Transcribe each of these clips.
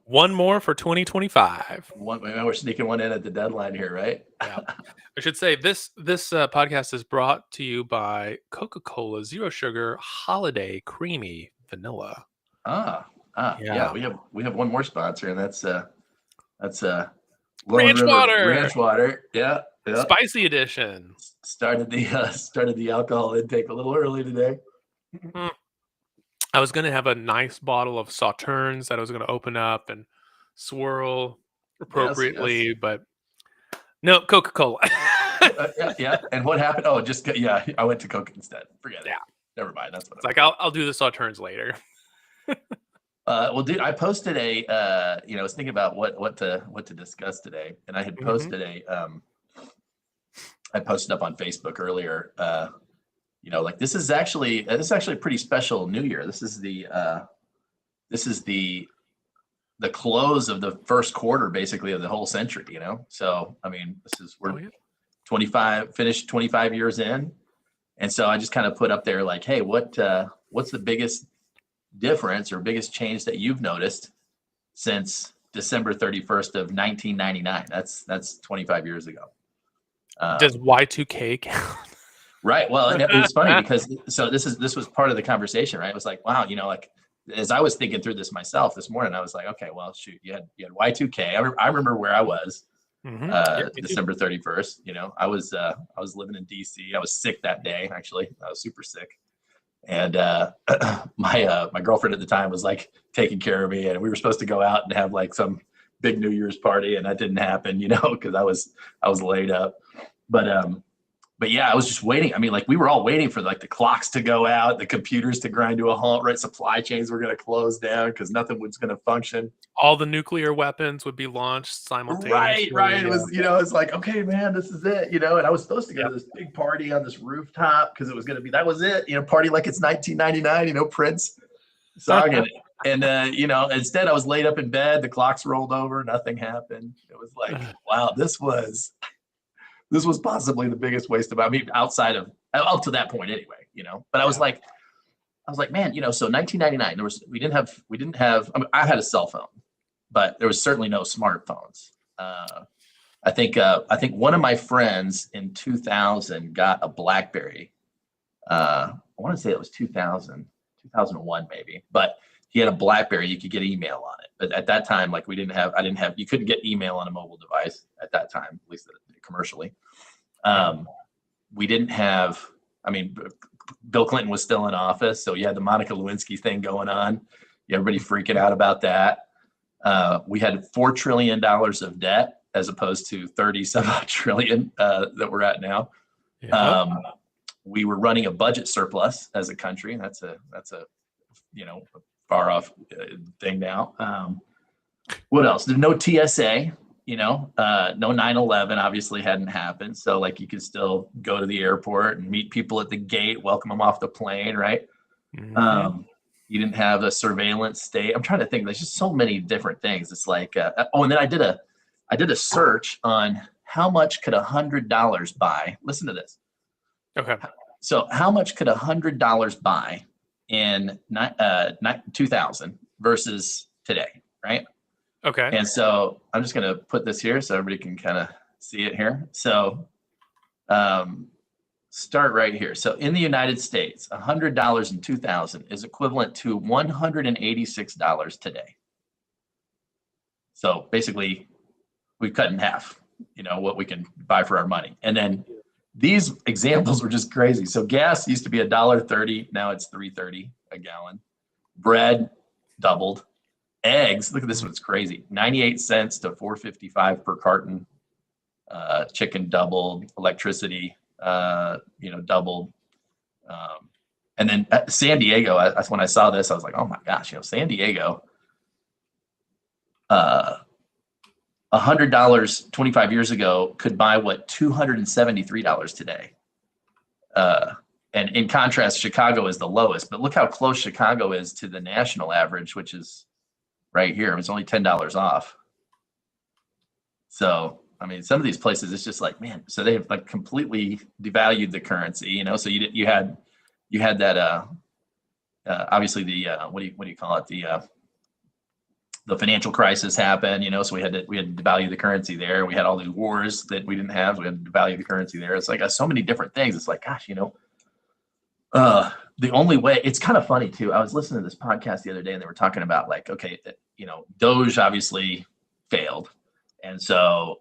One more for 2025. We're sneaking one in at the deadline here, right? Yeah. I should say this podcast is brought to you by Coca-Cola Zero Sugar Holiday Creamy Vanilla. Yeah. We have one more sponsor, and that's Lone Ranch River Water. Ranch Water. Yeah. Spicy edition. Started the alcohol intake a little early today. I was gonna have a nice bottle of Sauternes that I was gonna open up and swirl appropriately, but no, Coca-Cola. Yeah. And what happened? Oh, I went to Coke instead. Forget it. Yeah. Never mind. That's what it's like. I'll do the Sauternes later. Well, dude, I posted I was thinking about what to discuss today, and I had posted I posted up on Facebook earlier. Like this is actually a pretty special New Year. This is the close of the first quarter, basically, of the whole century. So I mean, we're 25 years in, and so I just kind of put up there like, hey, what's the biggest difference or biggest change that you've noticed since December 31st of 1999? That's 25 years ago. Does Y2K count? Right. Well, and it was funny because this was part of the conversation, right? It was like, wow, like as I was thinking through this myself this morning, I was like, okay, well, shoot, you had Y2K. I remember where I was December 31st. I was living in DC. I was sick that day. Actually, I was super sick. And my girlfriend at the time was like taking care of me, and we were supposed to go out and have like some big New Year's party, and that didn't happen, because I was laid up. But yeah, I was just waiting. I mean, like we were all waiting for like the clocks to go out, the computers to grind to a halt, right? Supply chains were going to close down because nothing was going to function. All the nuclear weapons would be launched simultaneously. Right. It was, it's like, okay, man, this is it, and I was supposed to go to this big party on this rooftop because it was going to be, that was it, party like it's 1999, Prince song. And instead I was laid up in bed, the clocks rolled over, nothing happened. It was like, wow, this was possibly the biggest waste of, outside of, up to that point anyway, but I was like, man, so 1999, we didn't have, I had a cell phone, but there was certainly no smartphones. I think one of my friends in 2000 got a BlackBerry. I want to say it was 2001 maybe, but he had a BlackBerry. You could get email on it, but at that time, like you couldn't get email on a mobile device at that time, at least commercially. We didn't have, Bill Clinton was still in office, so you had the Monica Lewinsky thing going on. Everybody freaking out about that. We had $4 trillion of debt as opposed to 30 some odd trillion that we're at now. Yeah. We were running a budget surplus as a country. That's a far off thing now. What else? There's no TSA. No 9/11 obviously hadn't happened. So like you could still go to the airport and meet people at the gate, welcome them off the plane, right? Mm-hmm. You didn't have a surveillance state. I'm trying to think. There's just so many different things. It's like, and then I did a search on how much could $100 buy. Listen to this. Okay. So how much could $100 buy in 2000 versus today, right? Okay. And so I'm just going to put this here so everybody can kind of see it here. So start right here. So in the United States, $100 in 2000 is equivalent to $186 today. So basically, we've cut in half, what we can buy for our money. And then these examples were just crazy. So gas used to be $1.30. Now it's $3.30 a gallon. Bread doubled. Eggs, look at this one's crazy. 98 cents to $4.55 per carton. Chicken doubled. Electricity, doubled. And then San Diego, that's when I saw this, I was like, oh my gosh, San Diego, $100 25 years ago could buy what $273 today. And in contrast, Chicago is the lowest, but look how close Chicago is to the national average, which is right here. It's only $10 off. So, some of these places, it's just like, man, so they have like completely devalued the currency, so you had that, obviously the, what do you call it? the financial crisis happened, so we had to devalue the currency there. We had all these wars that we didn't have. So we had to devalue the currency there. It's like so many different things. It's like, gosh, the only way, it's kind of funny too. I was listening to this podcast the other day and they were talking about like, okay, Doge obviously failed. And so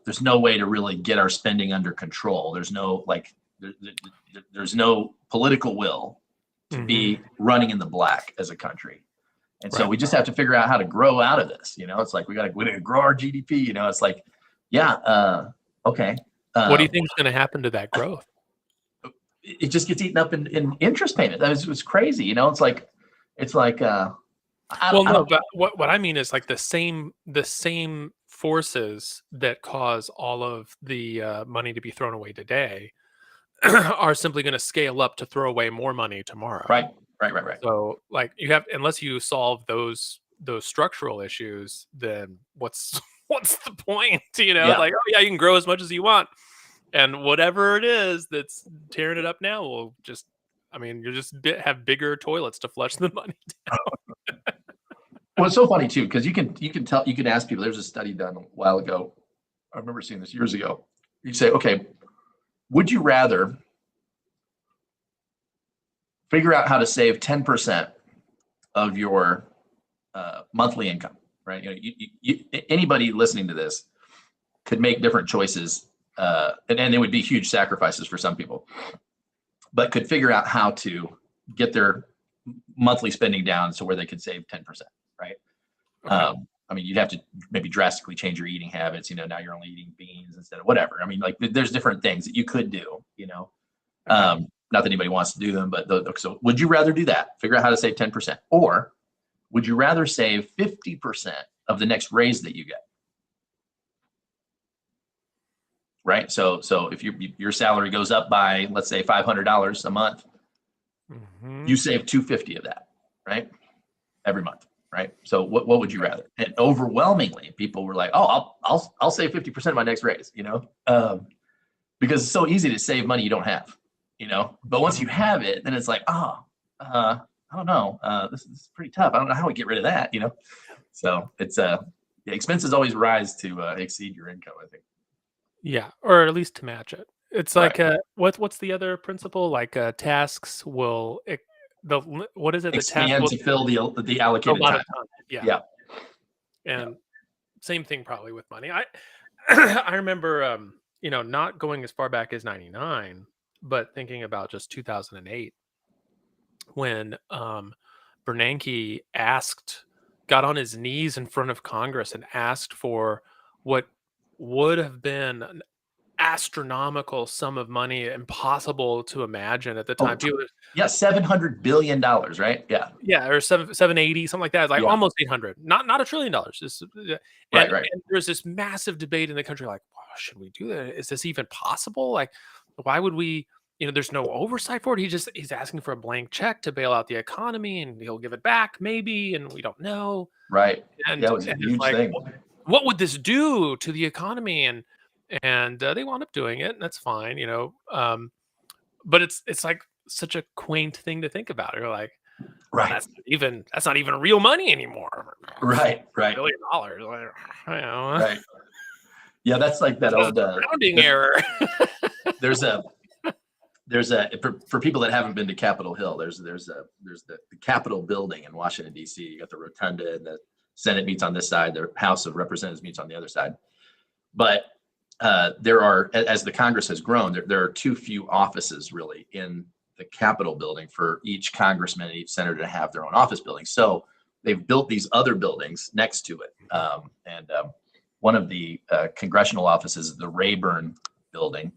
there's no way to really get our spending under control. There's no there's no political will to be running in the black as a country. And so we just have to figure out how to grow out of this. It's like we got to grow our GDP. It's like, okay. What do you think is going to happen to that growth? It just gets eaten up in interest payment. That was crazy. It's like but what I mean is like the same forces that cause all of the money to be thrown away today are simply going to scale up to throw away more money tomorrow. Right. So like unless you solve those structural issues, then what's the point? Like, oh yeah, you can grow as much as you want, and whatever it is that's tearing it up now will just, you'll just have bigger toilets to flush the money down. Well, it's so funny too, because you can ask people. There's a study done a while ago. I remember seeing this years ago. You say, okay, would you rather figure out how to save 10% of your monthly income, right? Anybody listening to this could make different choices, and they would be huge sacrifices for some people, but could figure out how to get their monthly spending down so where they could save 10%, right? Okay. You'd have to maybe drastically change your eating habits. Now you're only eating beans instead of whatever. There's different things that you could do, not that anybody wants to do them, but so would you rather do that? Figure out how to save 10%, or would you rather save 50% of the next raise that you get? Right. So if your salary goes up by, let's say, $500 a month, you save $250 of that, right? Every month. Right. So what would you rather? And overwhelmingly, people were like, oh, I'll save 50% of my next raise, because it's so easy to save money you don't have, but once you have it, then it's like, I don't know. This is pretty tough. I don't know how we get rid of that, So it's expenses always rise to exceed your income, I think. Yeah, or at least to match it. It's like what's the other principle? Like tasks will what is it? Expand to fill the allocated time. Yeah. And same thing probably with money. I remember not going as far back as 99, but thinking about just 2008 when Bernanke got on his knees in front of Congress and asked for what would have been an astronomical sum of money, impossible to imagine at the time. $700 billion, right? Or 780, something like that. It's like almost 800, not $1 trillion. And there's this massive debate in the country, like, should we do that? Is this even possible? Like, why would we? There's no oversight for it. He's asking for a blank check to bail out the economy, and he'll give it back maybe, and we don't know. Right. And that was a huge thing. What would this do to the economy? And they wound up doing it, and that's fine, but it's like such a quaint thing to think about. You're like, that's not even real money anymore. Right. $1 billion. Like, right. Yeah, that's like that old rounding error. There's a for people that haven't been to Capitol Hill, there's the Capitol building in Washington D.C. You got the rotunda, and the Senate meets on this side, the House of Representatives meets on the other side. But there are, as the Congress has grown, there are too few offices really in the Capitol building for each congressman and each senator to have their own office building. So they've built these other buildings next to it. And one of the congressional offices is the Rayburn building,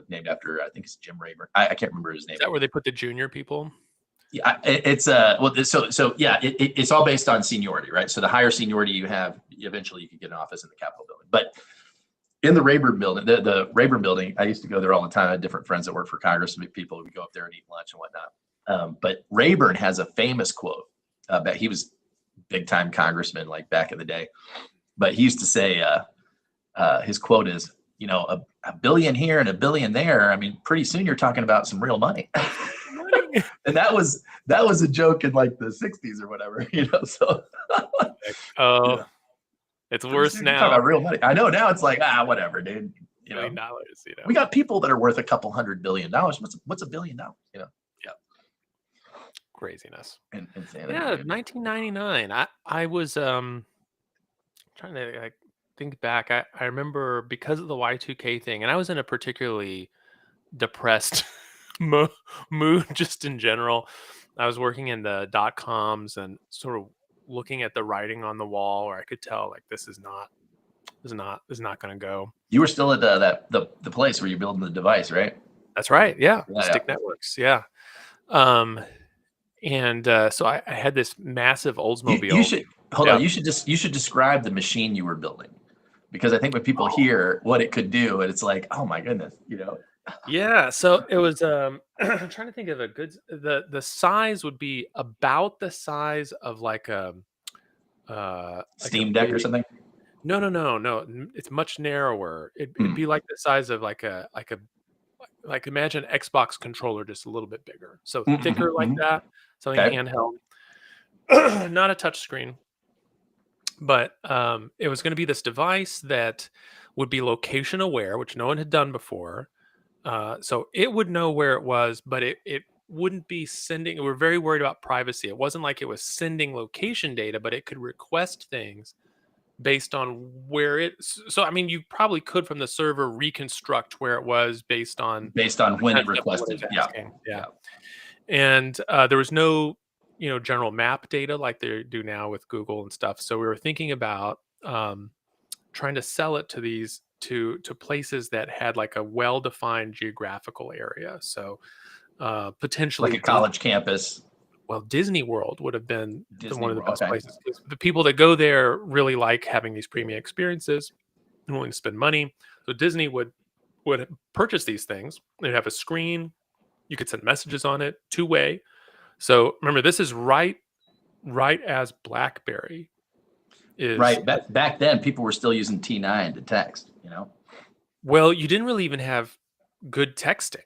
named after, I think it's Jim Rayburn. I can't remember his name. Is that where they put the junior people? Yeah, it's it's all based on seniority, right? So the higher seniority you have, eventually you can get an office in the Capitol building. But in the Rayburn building, the Rayburn building, I used to go there all the time. I had different friends that work for Congress, and people would go up there and eat lunch and whatnot. But Rayburn has a famous quote. That he was big time congressman like back in the day. But he used to say, his quote is, a billion here and a billion there. I mean, pretty soon you're talking about some real money. and that was a joke in like the 60s or whatever, so Oh, yeah. it's worse You're now. talking about real money. I know now it's like, whatever, dude. $1 billion, We got people that are worth $200 billion. What's $1 billion? Yeah. Craziness. Insanity. Yeah, 1999. I was trying to like think back. I remember because of the Y2K thing, and I was in a particularly depressed mood just in general. I was working in the .coms and sort of looking at the writing on the wall, where I could tell like this is not going to go. You were still at the place where you're building the device, right? That's right. Yeah, Yeah, Stick yeah. Networks. Yeah. And so I had this massive Oldsmobile. You should hold Yeah. on. You should describe the machine you were building, because I think when people hear what it could do, and it's like, oh my goodness, Yeah, so it was I'm trying to think of a good the size would be about the size of like a Steam Deck or something. No. It's much narrower. It'd be like the size of like imagine Xbox controller, just a little bit bigger. So thicker like that. Something handheld. Not a touch screen. But it was going to be this device that would be location aware, which no one had done before. So it would know where it was, but it wouldn't be sending. We're very worried about privacy. It wasn't like it was sending location data, but it could request things based on where it. So I mean, you probably could from the server reconstruct where it was based on when it requested. Yeah. And there was no general map data like they do now with Google and stuff. So we were thinking about trying to sell it to these to places that had like a well-defined geographical area. So potentially like a college campus. Well, Disney World would have been one of the best places. The people that go there really like having these premium experiences and willing to spend money. So Disney would purchase these things. They'd have a screen. You could send messages on it, two-way. So remember, this is right as BlackBerry is. Right. Back then, people were still using T9 to text, Well, you didn't really even have good texting.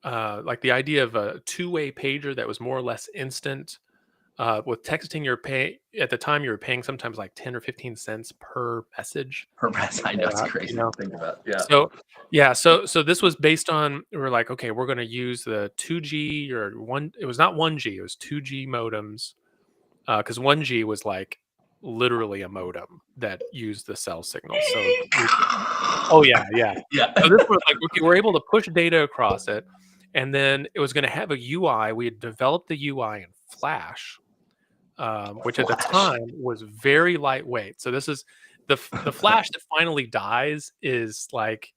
Like the idea of a two-way pager that was more or less instant. With texting, at the time you were paying sometimes like 10 or 15 cents per message. I know, it's crazy to think about. Yeah. So this was based on, we're like, okay, we're going to use the 2G it was not 1G, it was 2G modems. Because 1G was like literally a modem that used the cell signal. So yeah. So this was like, okay, we're able to push data across it. And then it was going to have a UI. We had developed the UI in Flash, which at the time was very lightweight. So this is the Flash that finally dies is like,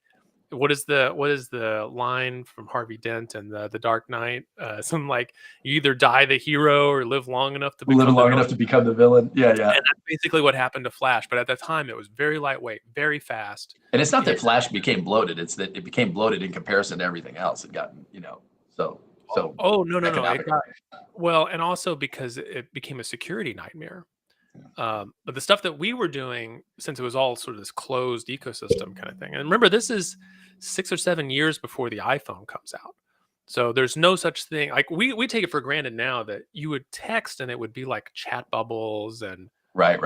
what is the line from Harvey Dent and the Dark Knight? Something like, you either die the hero or live long enough to become the villain. Yeah. And that's basically what happened to Flash. But at the time, it was very lightweight, very fast. And it's not that Flash became bloated; it's that it became bloated in comparison to everything else. It got so. Oh no! It got, well, and also because it became a security nightmare. But the stuff that we were doing, since it was all sort of this closed ecosystem kind of thing, and remember, this is 6 or 7 years before the iPhone comes out. So there's no such thing. Like we take it for granted now that you would text and it would be like chat bubbles and right.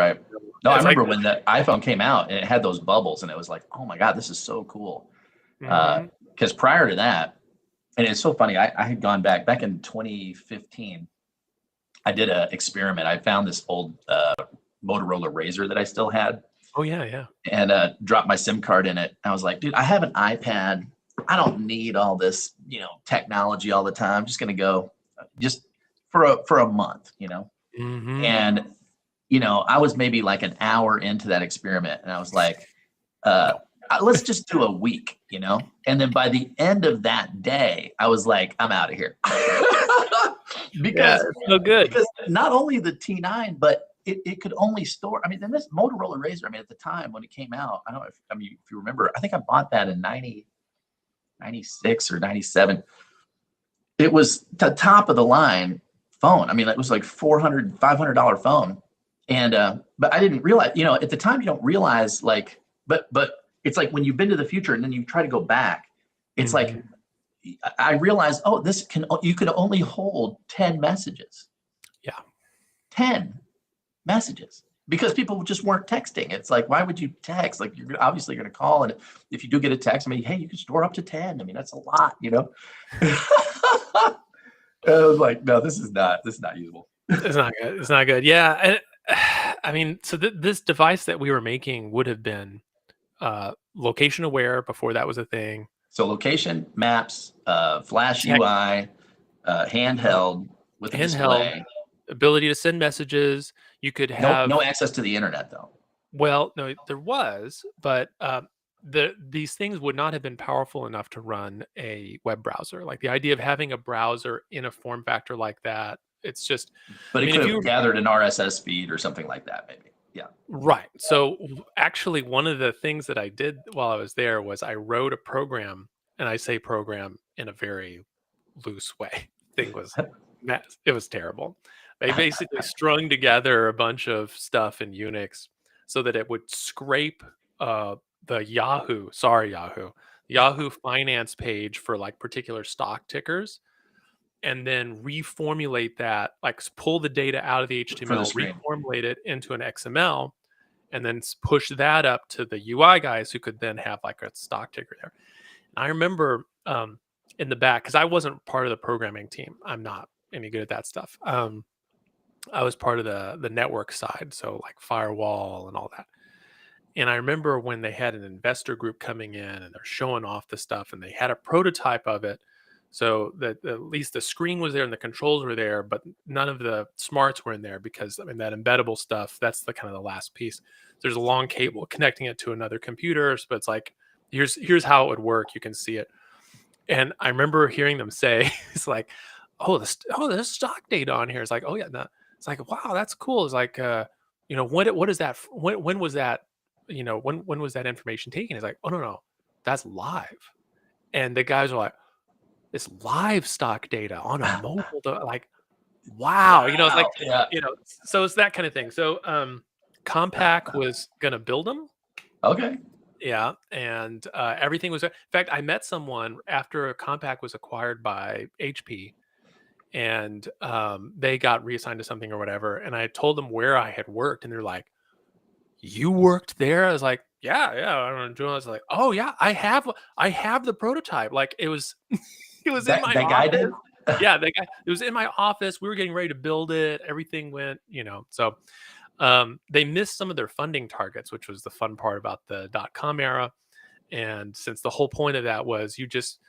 No, I remember when the iPhone came out and it had those bubbles and it was like, oh my God, this is so cool. Because prior to that, and it's so funny, I had gone back in 2015. I did an experiment. I found this old Motorola Razr that I still had. Oh yeah. And dropped my SIM card in it. I was like, dude, I have an iPad. I don't need all this, technology all the time. I'm just gonna go just for a month, And I was maybe like an hour into that experiment, and I was like, let's just do a week, And then by the end of that day, I was like, I'm out of here. Because it's so good. Because not only the T9, but it could only store. I mean, then this Motorola Razr. I mean, at the time when it came out, I don't know if you remember. I think I bought that in 96 or 97. It was the top of the line phone. I mean, it was like $400, $500 phone. And but I didn't realize. At the time, you don't realize like. But it's like when you've been to the future and then you try to go back. It's like I realized, oh, you could only hold 10 messages. Yeah. 10 messages, because people just weren't texting. It's like, why would you text? Like, you're obviously going to call, and if you do get a text, I mean, hey, you can store up to 10. I mean, that's a lot, you know. I was like, no, this is not usable. It's not good. It's not good. Yeah. And I mean, so this device that we were making would have been location aware before that was a thing. So location, maps, flash Tech, UI, handheld with a handheld, display. ability to send messages. You could No, have no access to the internet though. Well, no, there was, but these things would not have been powerful enough to run a web browser. Like the idea of having a browser in a form factor like that, it's just. But I it mean, could have gathered an RSS feed or something like that, maybe. Yeah. Right. So actually, one of the things that I did while I was there was I wrote a program, and I say program in a very loose way. Thing was, it was terrible. They basically strung together a bunch of stuff in Unix so that it would scrape the Yahoo finance page for like particular stock tickers, and then reformulate that, like pull the data out of the HTML, reformulate it into an XML, and then push that up to the UI guys who could then have like a stock ticker there. And I remember in the back, because I wasn't part of the programming team. I'm not any good at that stuff. I was part of the network side, so like firewall and all that. And I remember when they had an investor group coming in and they're showing off the stuff, and they had a prototype of it, so that at least the screen was there and the controls were there, but none of the smarts were in there, because I mean that embeddable stuff, that's the kind of the last piece. There's a long cable connecting it to another computer, but it's like here's how it would work. You can see it. And I remember hearing them say, it's like, there's stock data on here. It's like, oh yeah, no. It's like, wow, that's cool. It's like, what is that? When was that? When was that information taken? It's like, oh no, that's live. And the guys are like, it's live stock data on a mobile, like, wow. It's like, yeah. So it's that kind of thing. So Compaq was gonna build them. Okay. Yeah, and everything was. In fact, I met someone after Compaq was acquired by HP, and they got reassigned to something or whatever. And I told them where I had worked, and they're like, "You worked there?" I was like, "Yeah." I was like, "Oh yeah, I have the prototype." Like it was, it was in my that guy office. did. Yeah, that guy. It was in my office. We were getting ready to build it. Everything went, so. They missed some of their funding targets, which was the fun part about the .com era. And since the whole point of that was you just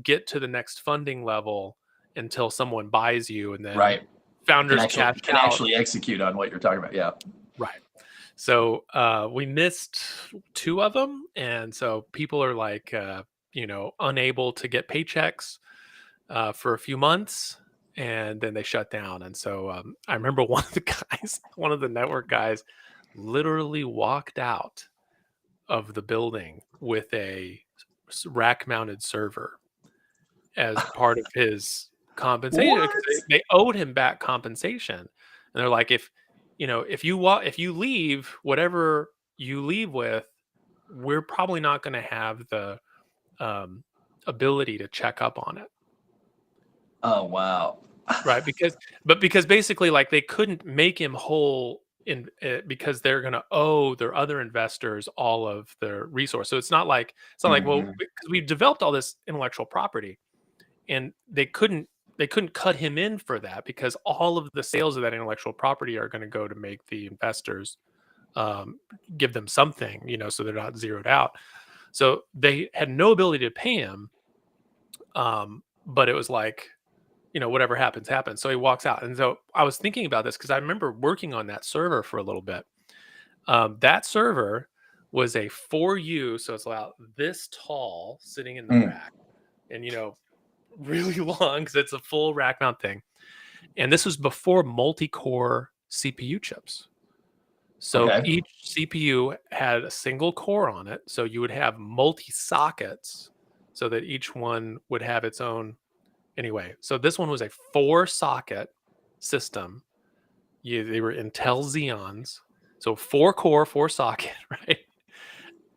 get to the next funding level until someone buys you, and then Right. founders can actually execute on what you're talking about. Yeah. Right. So we missed 2 of them, and so people are like unable to get paychecks for a few months. And then they shut down. And so I remember one of the network guys literally walked out of the building with a rack mounted server as part of his compensation, because they owed him back compensation. And they're like, if you leave, whatever you leave with, we're probably not going to have the ability to check up on it. Oh wow. Right, because basically, like, they couldn't make him whole because they're going to owe their other investors all of their resource. So it's not like well, because we've developed all this intellectual property, and they couldn't cut him in for that, because all of the sales of that intellectual property are going to go to make the investors give them something, so they're not zeroed out. So they had no ability to pay him, but it was like, whatever happens, happens. So he walks out. And so I was thinking about this because I remember working on that server for a little bit. That server was a 4U, so it's about this tall, sitting in the rack, and really long, because it's a full rack mount thing. And this was before multi-core CPU chips. So each CPU had a single core on it. So you would have multi-sockets, so that each one would have its own. Anyway, so this one was a 4-socket system. They were Intel Xeons. So 4-core, 4-socket, right?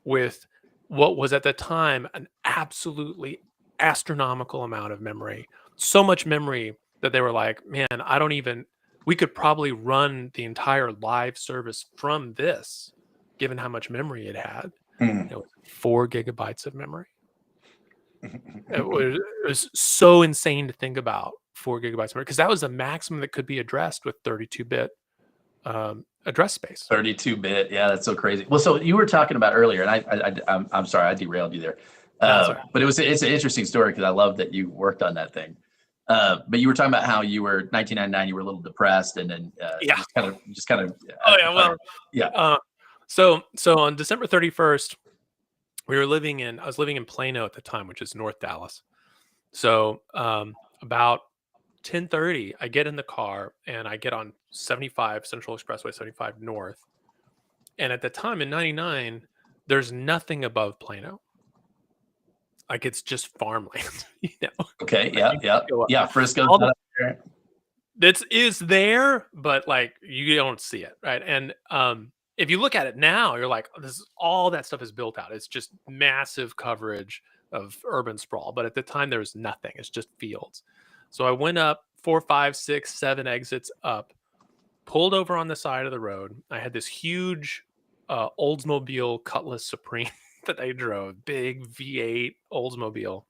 With what was at the time an absolutely astronomical amount of memory, so much memory that they were like, man, we could probably run the entire live service from this, given how much memory it had. It was 4 gigabytes of memory. It was so insane to think about 4 gigabytes of memory, because that was the maximum that could be addressed with 32-bit address space. 32-bit, yeah, that's so crazy. Well, so you were talking about earlier, and I'm sorry, I derailed you there. But it's an interesting story because I love that you worked on that thing. But you were talking about how you were 1999, you were a little depressed, and then just kind of. Oh yeah, well, yeah. So on December 31st, I was living in Plano at the time, which is North Dallas. So about 10:30, I get in the car and I get on 75 Central Expressway 75 North. And at the time in 99, there's nothing above Plano. Like, it's just farmland, Okay. Yeah. Frisco. That is there, but like you don't see it, right? And if you look at it now, you're like, all that stuff is built out. It's just massive coverage of urban sprawl. But at the time, there was nothing. It's just fields. So I went up 4, 5, 6, 7 exits up, pulled over on the side of the road. I had this huge Oldsmobile Cutlass Supreme that I drove, big V8 Oldsmobile.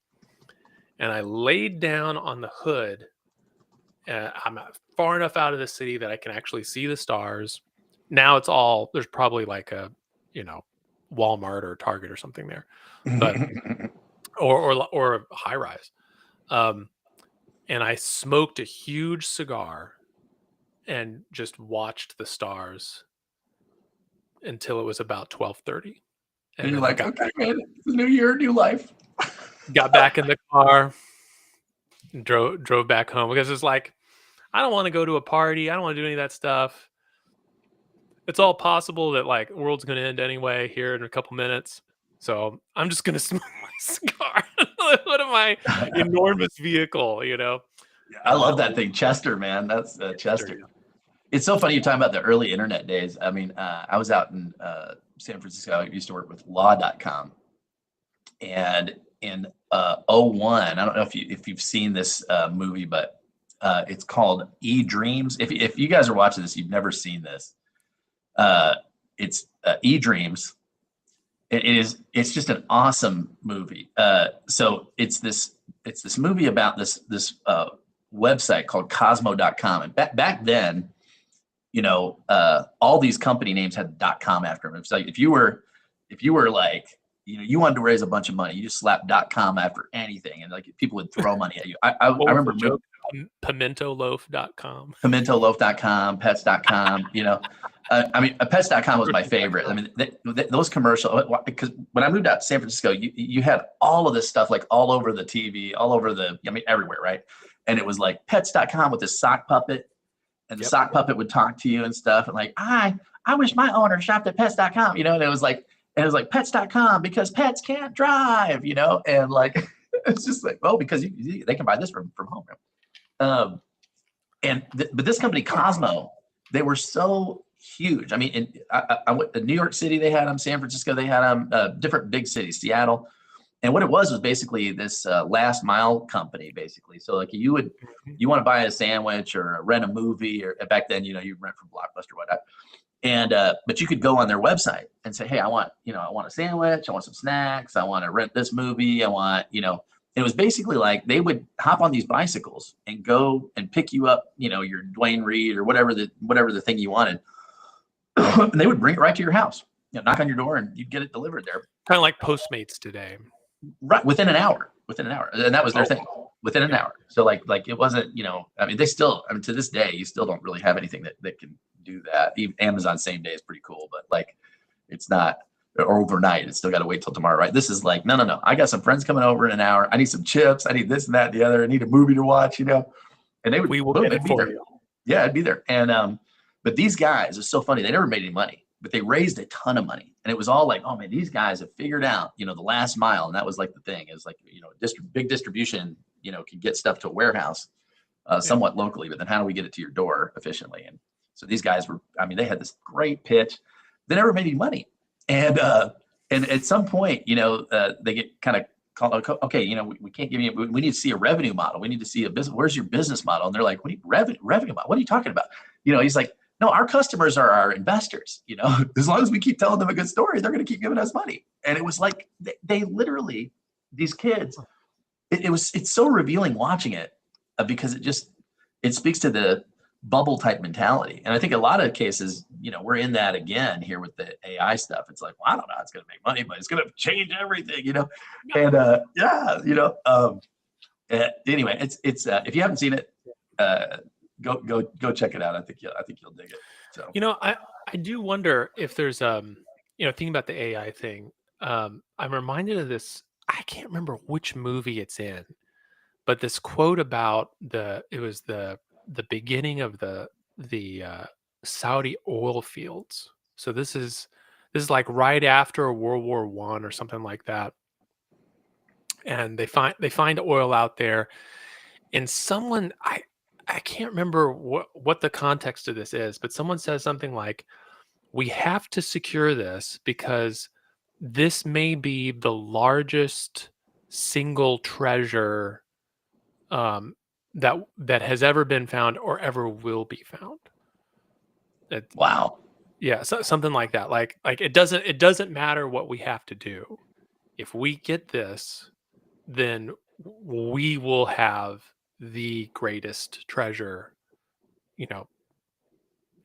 And I laid down on the hood. I'm far enough out of the city that I can actually see the stars. Now there's probably like a, Walmart or Target or something there, but or a high rise. And I smoked a huge cigar and just watched the stars until it was about 12:30. And you're like, okay, man, it's a new year, new life. Got back in the car, and drove back home, because it's like, I don't want to go to a party. I don't want to do any of that stuff. It's all possible that like the world's going to end anyway here in a couple minutes. So I'm just going to smoke my cigar in the hood of my enormous vehicle, Yeah, I love that thing. Chester, man. That's Chester. It's so funny you're talking about the early internet days. I mean, I was out in San Francisco. I used to work with law.com. And in 01, I don't know if you've seen this movie, but it's called E-Dreams. If you guys are watching this, you've never seen this. It's E-Dreams. It's just an awesome movie. So it's this movie about this website called Cosmo.com. And back then, all these company names had .com after them. It's like if you were like, you wanted to raise a bunch of money, you just slapped .com after anything, and like people would throw money at you. I remember PimentoLoaf.com. PimentoLoaf.com, Pets.com. I mean, Pets.com was my favorite. I mean, those commercials, because when I moved out to San Francisco, you had all of this stuff like all over the TV, all over everywhere, right? And it was like Pets.com with this sock puppet, and the sock puppet would talk to you and stuff, and like, I wish my owner shopped at Pets.com, and it was like Pets.com because pets can't drive, and like it's just like, well, because they can buy this from home. But this company Cosmo, they were so huge. I mean, I went to New York City, they had them. San Francisco, they had them. Different big cities, Seattle. And what it was basically this last mile company, basically. So like you want to buy a sandwich or rent a movie, or back then, you rent from Blockbuster, whatnot. And but you could go on their website and say, hey, I want a sandwich, I want some snacks, I want to rent this movie, I want, it was basically like they would hop on these bicycles and go and pick you up, your Dwayne Reed or whatever the thing you wanted. And they would bring it right to your house, knock on your door, and you'd get it delivered there. Kind of like Postmates today. Right, within an hour, and that was their thing. Within an hour. So like it wasn't, I mean, to this day, you still don't really have anything that can do that. Even Amazon same day is pretty cool, but like it's not, or overnight. It's still got to wait till tomorrow, right? This is like, no. I got some friends coming over in an hour. I need some chips. I need this and that and the other. I need a movie to watch, And we will get it for you. Yeah, I'd be there. And but these guys are so funny. They never made any money, but they raised a ton of money. And it was all like, oh man, these guys have figured out, the last mile. And that was like the thing, is like, big distribution, can get stuff to a warehouse somewhat locally, but then how do we get it to your door efficiently? And so these guys they had this great pitch. They never made any money. And at some point, they get kind of okay, we can't give you, we need to see a revenue model. We need to see a business. Where's your business model? And they're like, what do you, revenue model? What are you talking about? He's like, no, our customers are our investors. As long as we keep telling them a good story, they're going to keep giving us money. And it was like, they literally, these kids, it's so revealing watching it, because it speaks to the bubble type mentality. And I think a lot of cases, we're in that again here with the AI stuff. It's like, well, I don't know how it's going to make money, but it's going to change everything, and anyway, it's if you haven't seen it, go check it out. I think you'll dig it. So, I do wonder if there's, thinking about the AI thing, I'm reminded of this. I can't remember which movie it's in, but this quote about it was the beginning of the Saudi oil fields. So this is like right after World War I or something like that. And they find oil out there, and someone, I can't remember what the context of this is, but someone says something like, we have to secure this because this may be the largest single treasure that has ever been found or ever will be found. Wow. Yeah, so, something like that. Like it doesn't matter what we have to do. If we get this, then we will have the greatest treasure,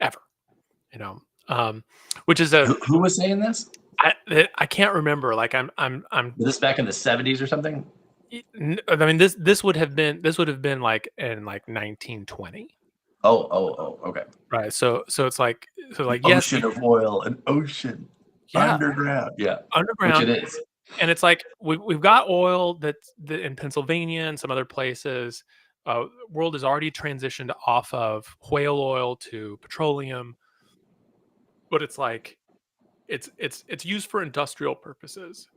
ever. Which is who was saying this? I can't remember. Like I'm. Was this back in the 70s or something? I mean, this would have been like in like 1920. Oh, okay. Right. So it's like yes, ocean of oil, an ocean, underground. Yeah, underground. Which it is. And it's like we've got oil that's in Pennsylvania and some other places. World has already transitioned off of whale oil to petroleum, but it's like it's used for industrial purposes,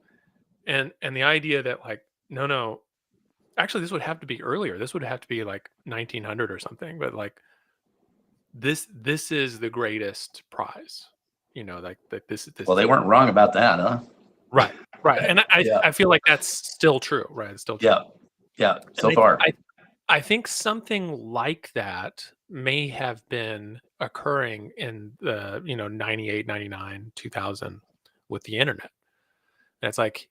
and the idea that like no, actually this would have to be earlier. This would have to be like 1900 or something. But like this is the greatest prize, like this. Well, they weren't wrong about that, huh? Right. And I feel like that's still true, right? It's still true. Yeah. So far, I think something like that may have been occurring in the 98, 99, 2000 with the internet. And it's like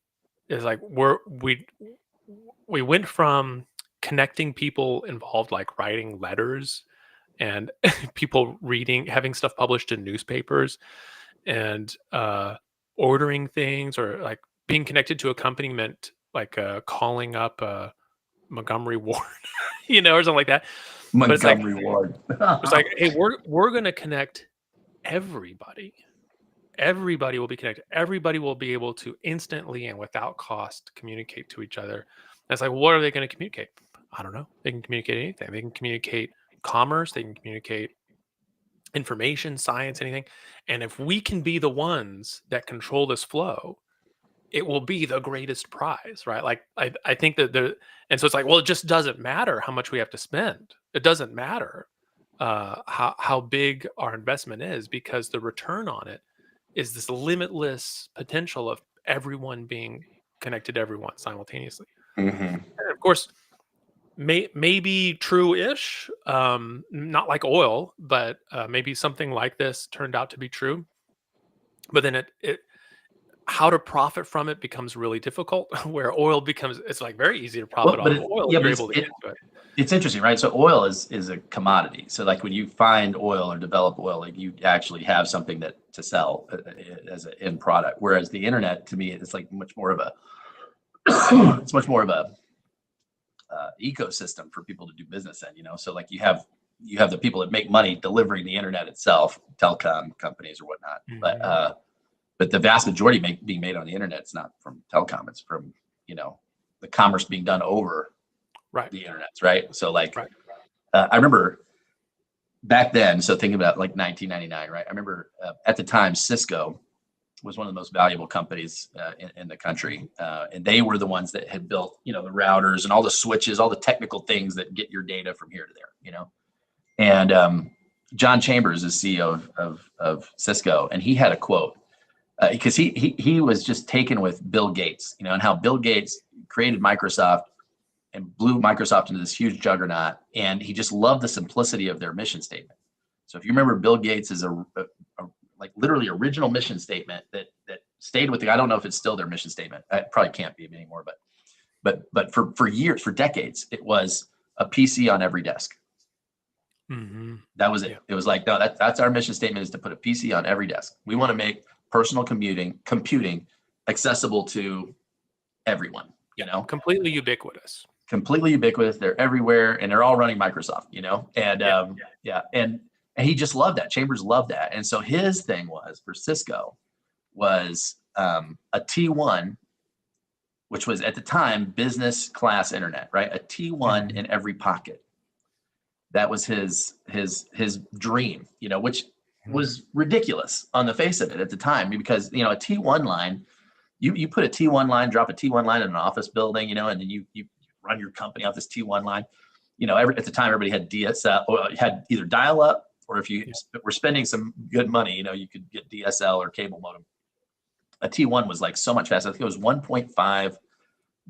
we went from connecting people involved, like writing letters and people having stuff published in newspapers, and ordering things, or like being connected to a company meant like calling up Montgomery Ward, or something like that. Montgomery Ward. It's like, hey, we're going to connect everybody. Everybody will be connected. Everybody will be able to instantly and without cost communicate to each other. And it's like, what are they going to communicate? I don't know. They can communicate anything. They can communicate commerce. They can communicate information, science, anything. And if we can be the ones that control this flow, it will be the greatest prize, right? Like I think that and so it's like, well, it just doesn't matter how much we have to spend. It doesn't matter how big our investment is, because the return on it is this limitless potential of everyone being connected to everyone simultaneously. Mm-hmm. And of course, maybe true-ish, not like oil, but maybe something like this turned out to be true. But then it how to profit from it becomes really difficult. Where oil it's like very easy to profit off oil. Yeah, but it's interesting, right? So oil is a commodity. So like when you find oil or develop oil, like you actually have something to sell as an end product. Whereas the internet, to me, it's like much more of a ecosystem for people to do business in. So like you have the people that make money delivering the internet itself, telecom companies or whatnot. Mm-hmm. But the vast majority being made on the internet, it's not from telecom, it's from, the commerce being done over the internet, right? So like, I remember back then, so thinking about like 1999, right? I remember at the time, Cisco was one of the most valuable companies in the country. And they were the ones that had built, the routers and all the switches, all the technical things that get your data from here to there, And John Chambers is CEO of Cisco, and he had a quote. Because he was just taken with Bill Gates, and how Bill Gates created Microsoft and blew Microsoft into this huge juggernaut. And he just loved the simplicity of their mission statement. So if you remember, Bill Gates is a like literally original mission statement that stayed with the, I don't know if it's still their mission statement. It probably can't be anymore, but for years, for decades, it was a PC on every desk. That was it. Yeah. It was like, no, that's our mission statement, is to put a PC on every desk. We want to make personal computing accessible to everyone, you know, completely ubiquitous. They're everywhere, and they're all running Microsoft, you know, and and he just loved that. Chambers loved that. And so his thing was, for Cisco, was a T1, which was at the time business class internet, right? A T1 in every pocket. That was his dream, you know, which was ridiculous on the face of it at the time, because, you know, a T1 line, you put a T1 line, drop a T1 line in an office building, you know, and then you run your company off this T1 line. You know, at the time, everybody had DSL, or had either dial up, or if you were spending some good money, you know, you could get DSL or cable modem. A T1 was like so much faster. I think it was 1.5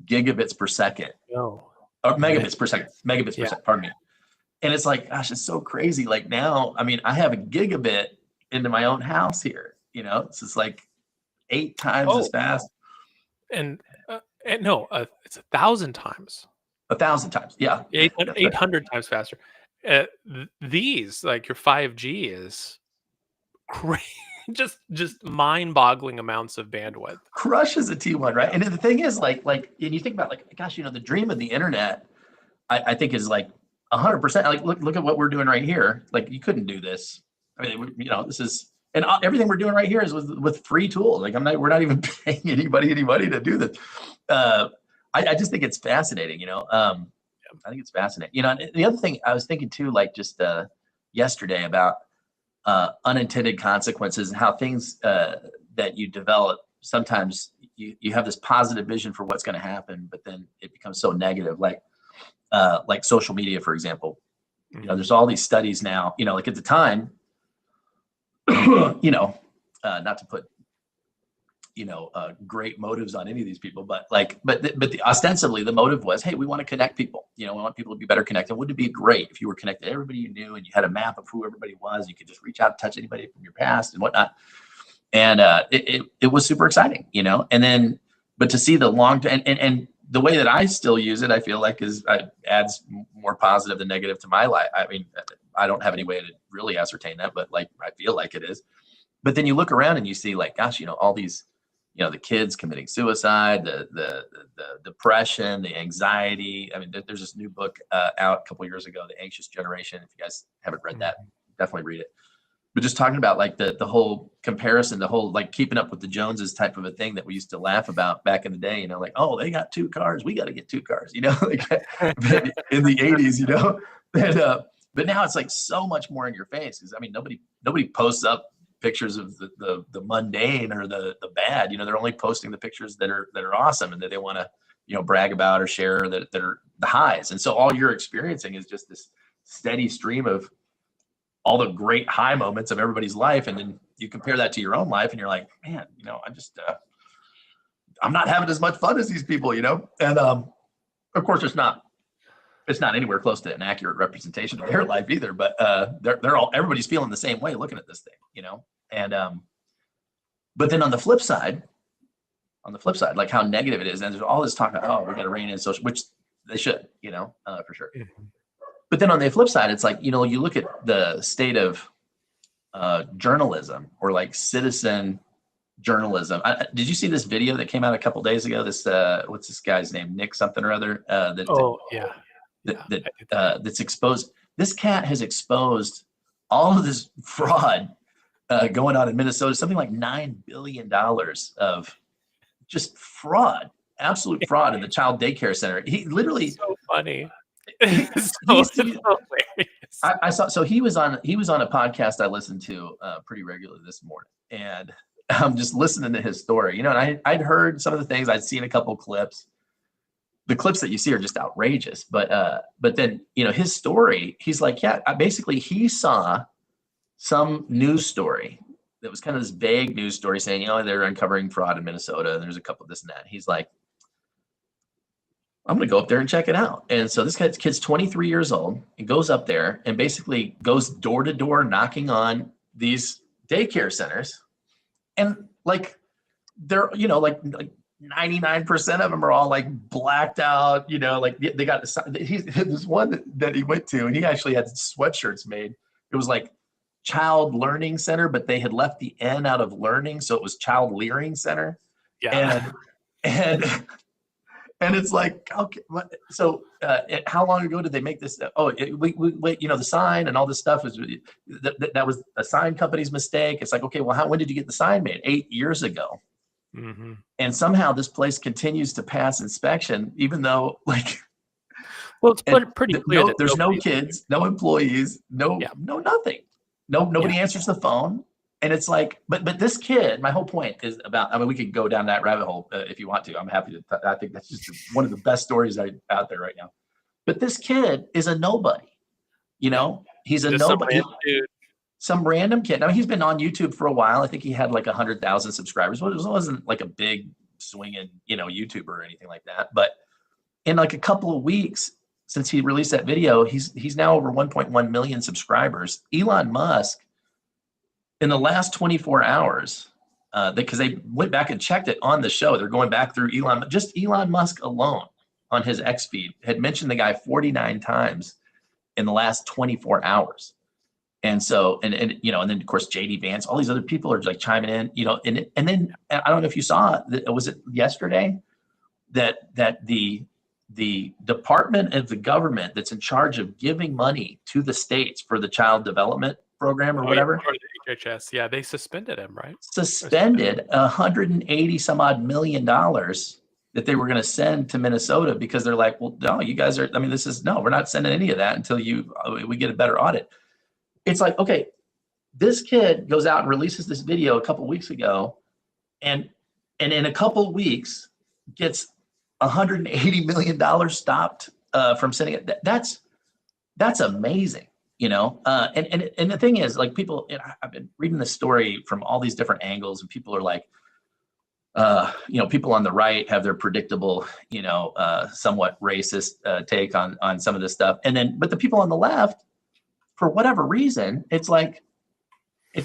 gigabits per second. No. Or megabits per second. Megabits per second, pardon me. And it's like, gosh, it's so crazy. Like now, I mean, I have a gigabit into my own house here, you know, it's just like 8 times as fast. And no, it's 1,000 times. 1,000 times. Yeah. 800 times faster. These, like your 5G, is crazy. just mind-boggling amounts of bandwidth. Crushes a T1, right? And the thing is, like, and you think about, like, gosh, you know, the dream of the internet, I think, is like 100%. Like, look at what we're doing right here. Like, you couldn't do this. I mean, you know, this is, and everything we're doing right here is with free tools. Like, we're not even paying anybody to do this. I just think it's fascinating, you know. I think it's fascinating. You know, and the other thing I was thinking too, like just yesterday, about unintended consequences, and how things that you develop, sometimes you have this positive vision for what's going to happen, but then it becomes so negative. Like social media, for example. You know, there's all these studies now, you know, like at the time, you know, not to put, you know, great motives on any of these people, but ostensibly the motive was, hey, we want to connect people. You know, we want people to be better connected. Wouldn't it be great if you were connected to everybody you knew, and you had a map of who everybody was? You could just reach out and touch anybody from your past and whatnot. And it was super exciting, you know. And then, but to see the long term, and the way that I still use it, I feel like adds more positive than negative to my life. I mean, I don't have any way to really ascertain that, but like, I feel like it is. But then you look around and you see, like, gosh, you know, all these, you know, the kids committing suicide, the depression, the anxiety. I mean, there's this new book out a couple of years ago, The Anxious Generation. If you guys haven't read that, definitely read it. But just talking about, like, the whole comparison, the whole, like, keeping up with the Joneses type of a thing that we used to laugh about back in the day, you know, like, oh, they got 2 cars, we got to get 2 cars, you know, like in the 80s, you know. And, but now it's like so much more in your face, because I mean, nobody posts up pictures of the mundane or the bad. You know, they're only posting the pictures that are awesome and that they want to, you know, brag about or share, that are the highs. And so all you're experiencing is just this steady stream of all the great high moments of everybody's life. And then you compare that to your own life and you're like, man, you know, I'm not having as much fun as these people, you know? And of course it's not anywhere close to an accurate representation of their life either, but everybody's feeling the same way looking at this thing, you know? And but then on the flip side, like how negative it is, and there's all this talk about, oh, we got to rein in social, which they should, you know, for sure. But then on the flip side, it's like, you know, you look at the state of journalism, or like citizen journalism. Did you see this video that came out a couple days ago? This what's this guy's name? Nick something or other. That's exposed. This cat has exposed all of this fraud going on in Minnesota. Something like $9 billion of just fraud, absolute fraud in the child daycare center. He literally, so funny. I saw. So he was on a podcast I listened to pretty regularly this morning, and I'm just listening to his story. You know, and I'd heard some of the things. I'd seen a couple clips. The clips that you see are just outrageous. But then, you know, his story. He's like, yeah, basically he saw some news story that was kind of this vague news story saying, you know, they're uncovering fraud in Minnesota, and there's a couple of this and that. He's like, I'm going to go up there and check it out. And so this kid's 23 years old and goes up there and basically goes door to door knocking on these daycare centers. And like, they're, like 99% of them are all like blacked out, like they got this one that he went to, and he actually had sweatshirts made. It was like Child Learning Center, but they had left the N out of learning. So it was Child Leering Center. Yeah. And it's like, okay, so how long ago did they make this? Oh, we the sign and all this stuff is that was a sign company's mistake. It's like, okay, well, when did you get the sign made? 8 years ago. Mm-hmm. And somehow this place continues to pass inspection, even though well, it's pretty clear there's no kids, no employees, no nothing. Nobody answers the phone. And it's like, but this kid, my whole point is about, I mean, we could go down that rabbit hole if you want to. I'm happy to, I think that's just one of the best stories out there right now. But this kid is a nobody, he's a nobody. Some random kid. I mean, he's been on YouTube for a while. I think he had like 100,000 subscribers. Well, it wasn't like a big swinging, YouTuber or anything like that. But in like a couple of weeks since he released that video, he's now over 1.1 million subscribers. Elon Musk, in the last 24 hours, because they went back and checked it on the show. They're going back through Elon Musk alone on his X feed had mentioned the guy 49 times in the last 24 hours. And so, and then of course, JD Vance, all these other people are like chiming in, and then I don't know if you saw that, was it yesterday that the department of the government that's in charge of giving money to the states for the child development program or whatever. The HHS, yeah, they suspended him, right? Suspended $180 some odd million that they were going to send to Minnesota because they're like, well, no, you guys are. I mean, we're not sending any of that until we get a better audit. It's like, okay, this kid goes out and releases this video a couple of weeks ago, and in a couple of weeks gets $180 million stopped from sending it. That's amazing. And the thing is, like, people, I've been reading this story from all these different angles, and people are like, people on the right have their predictable, somewhat racist take on some of this stuff. But the people on the left, for whatever reason, it's like, I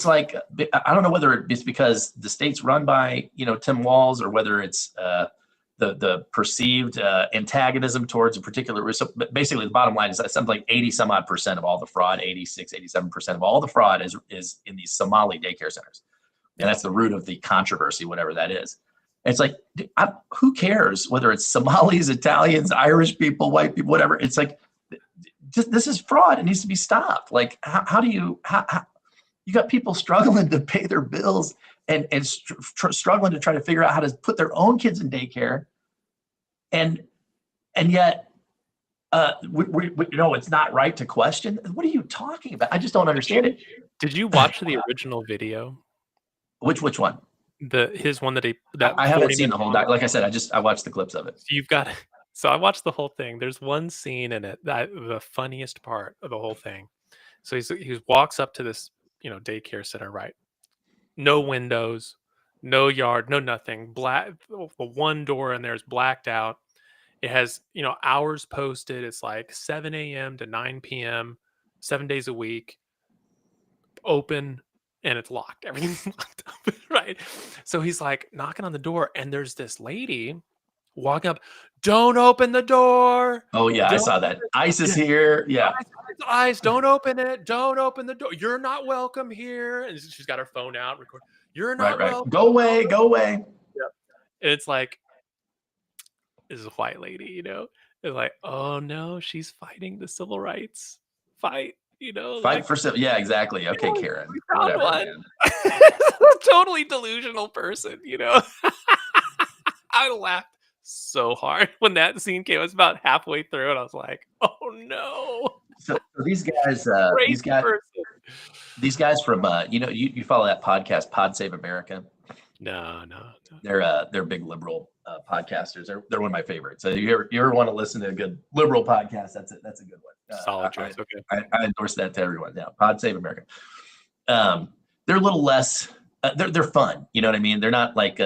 don't know whether it's because the state's run by, Tim Walz, or whether it's the perceived antagonism towards a particular. So basically, the bottom line is that something like 80 some odd % of all the fraud, 87% of all the fraud is in these Somali daycare centers. And that's the root of the controversy, whatever that is. And it's like, who cares whether it's Somalis, Italians, Irish people, white people, whatever. It's like, this is fraud. It needs to be stopped. Like, how do you got people struggling to pay their bills and struggling to try to figure out how to put their own kids in daycare. And yet, we it's not right to question. What are you talking about? I just don't understand it. Did you watch the original video? Which one? His one that I haven't seen the whole doc. Like I said, I watched the clips of it. So I watched the whole thing. There's one scene in it the funniest part of the whole thing. So he walks up to this, daycare center, right? No windows, no yard, no nothing. Black. The one door in there is blacked out. It has, hours posted. It's like 7 a.m. to 9 p.m., 7 days a week. Open, and it's locked. Everything's locked up, right? So he's like knocking on the door, and there's this lady walking up. Don't open the door. Oh yeah, I saw that. ICE is here. Yeah. ICE, don't open it. Don't open the door. You're not welcome here. And she's got her phone out, record. You're not welcome. Go away. Go away. Yeah. And it's like, this is a white lady, It's like, oh no, she's fighting the civil rights fight, Fight for civil. Yeah, exactly. Okay, Karen. Whatever. Totally delusional person, I laughed so hard when that scene came. I was about halfway through, and I was like, "Oh no!" So these guys from you follow that podcast, Pod Save America? No. They're big liberal podcasters. They're one of my favorites. So you ever want to listen to a good liberal podcast? That's a good one. Solid choice. Okay, I endorse that to everyone. Yeah, Pod Save America. They're a little less. They're fun. You know what I mean? They're not like.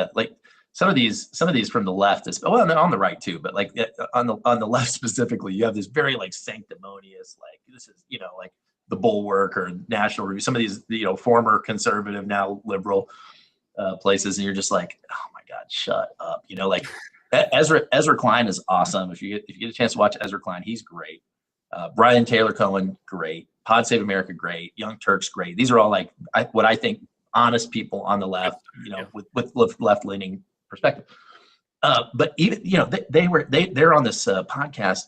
some of these from the left is, well, on the right too, but like on the left specifically, you have this very like sanctimonious, like this is, you know, like the Bulwark or National Review, some of these, you know, former conservative, now liberal places, and you're just like, oh my God, shut up. You know, like Ezra Klein is awesome. If you get a chance to watch Ezra Klein, he's great. Brian Taylor Cohen, great. Pod Save America, great. Young Turks, great. These are all like what I think honest people on the left, you know, with left-leaning perspective. But even, you know, they're on this podcast.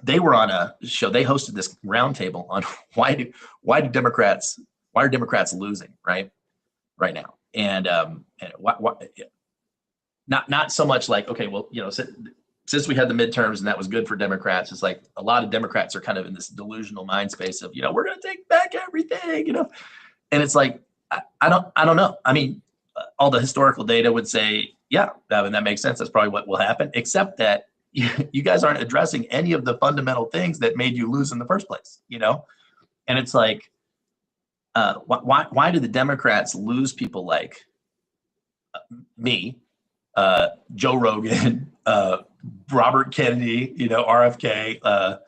They were on a show. They hosted this roundtable on why are Democrats losing right now, and not so much like, okay, well, you know, since we had the midterms and that was good for Democrats, it's like a lot of Democrats are kind of in this delusional mind space of, you know, we're going to take back everything, you know, and it's like, I don't know. I mean, all the historical data would say, yeah, and that makes sense. That's probably what will happen, except that you guys aren't addressing any of the fundamental things that made you lose in the first place, you know? And it's like, why do the Democrats lose people like me, Joe Rogan, Robert Kennedy, you know, RFK,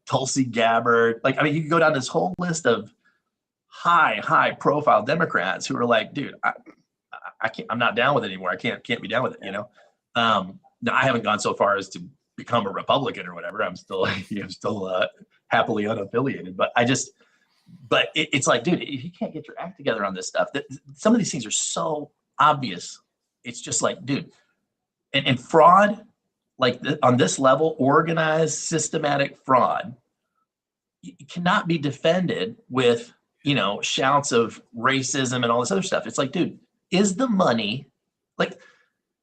Tulsi Gabbard? Like, I mean, you can go down this whole list of high profile Democrats who are like, dude, I can't, I'm not down with it anymore. I can't be down with it, you know? Now I haven't gone so far as to become a Republican or whatever. I'm still, you know, happily unaffiliated, but it's like, dude, if you can't get your act together on this stuff, that some of these things are so obvious. It's just like, dude, and fraud, like on this level, organized, systematic fraud, it cannot be defended with, you know, shouts of racism and all this other stuff. It's like, dude, is the money, like,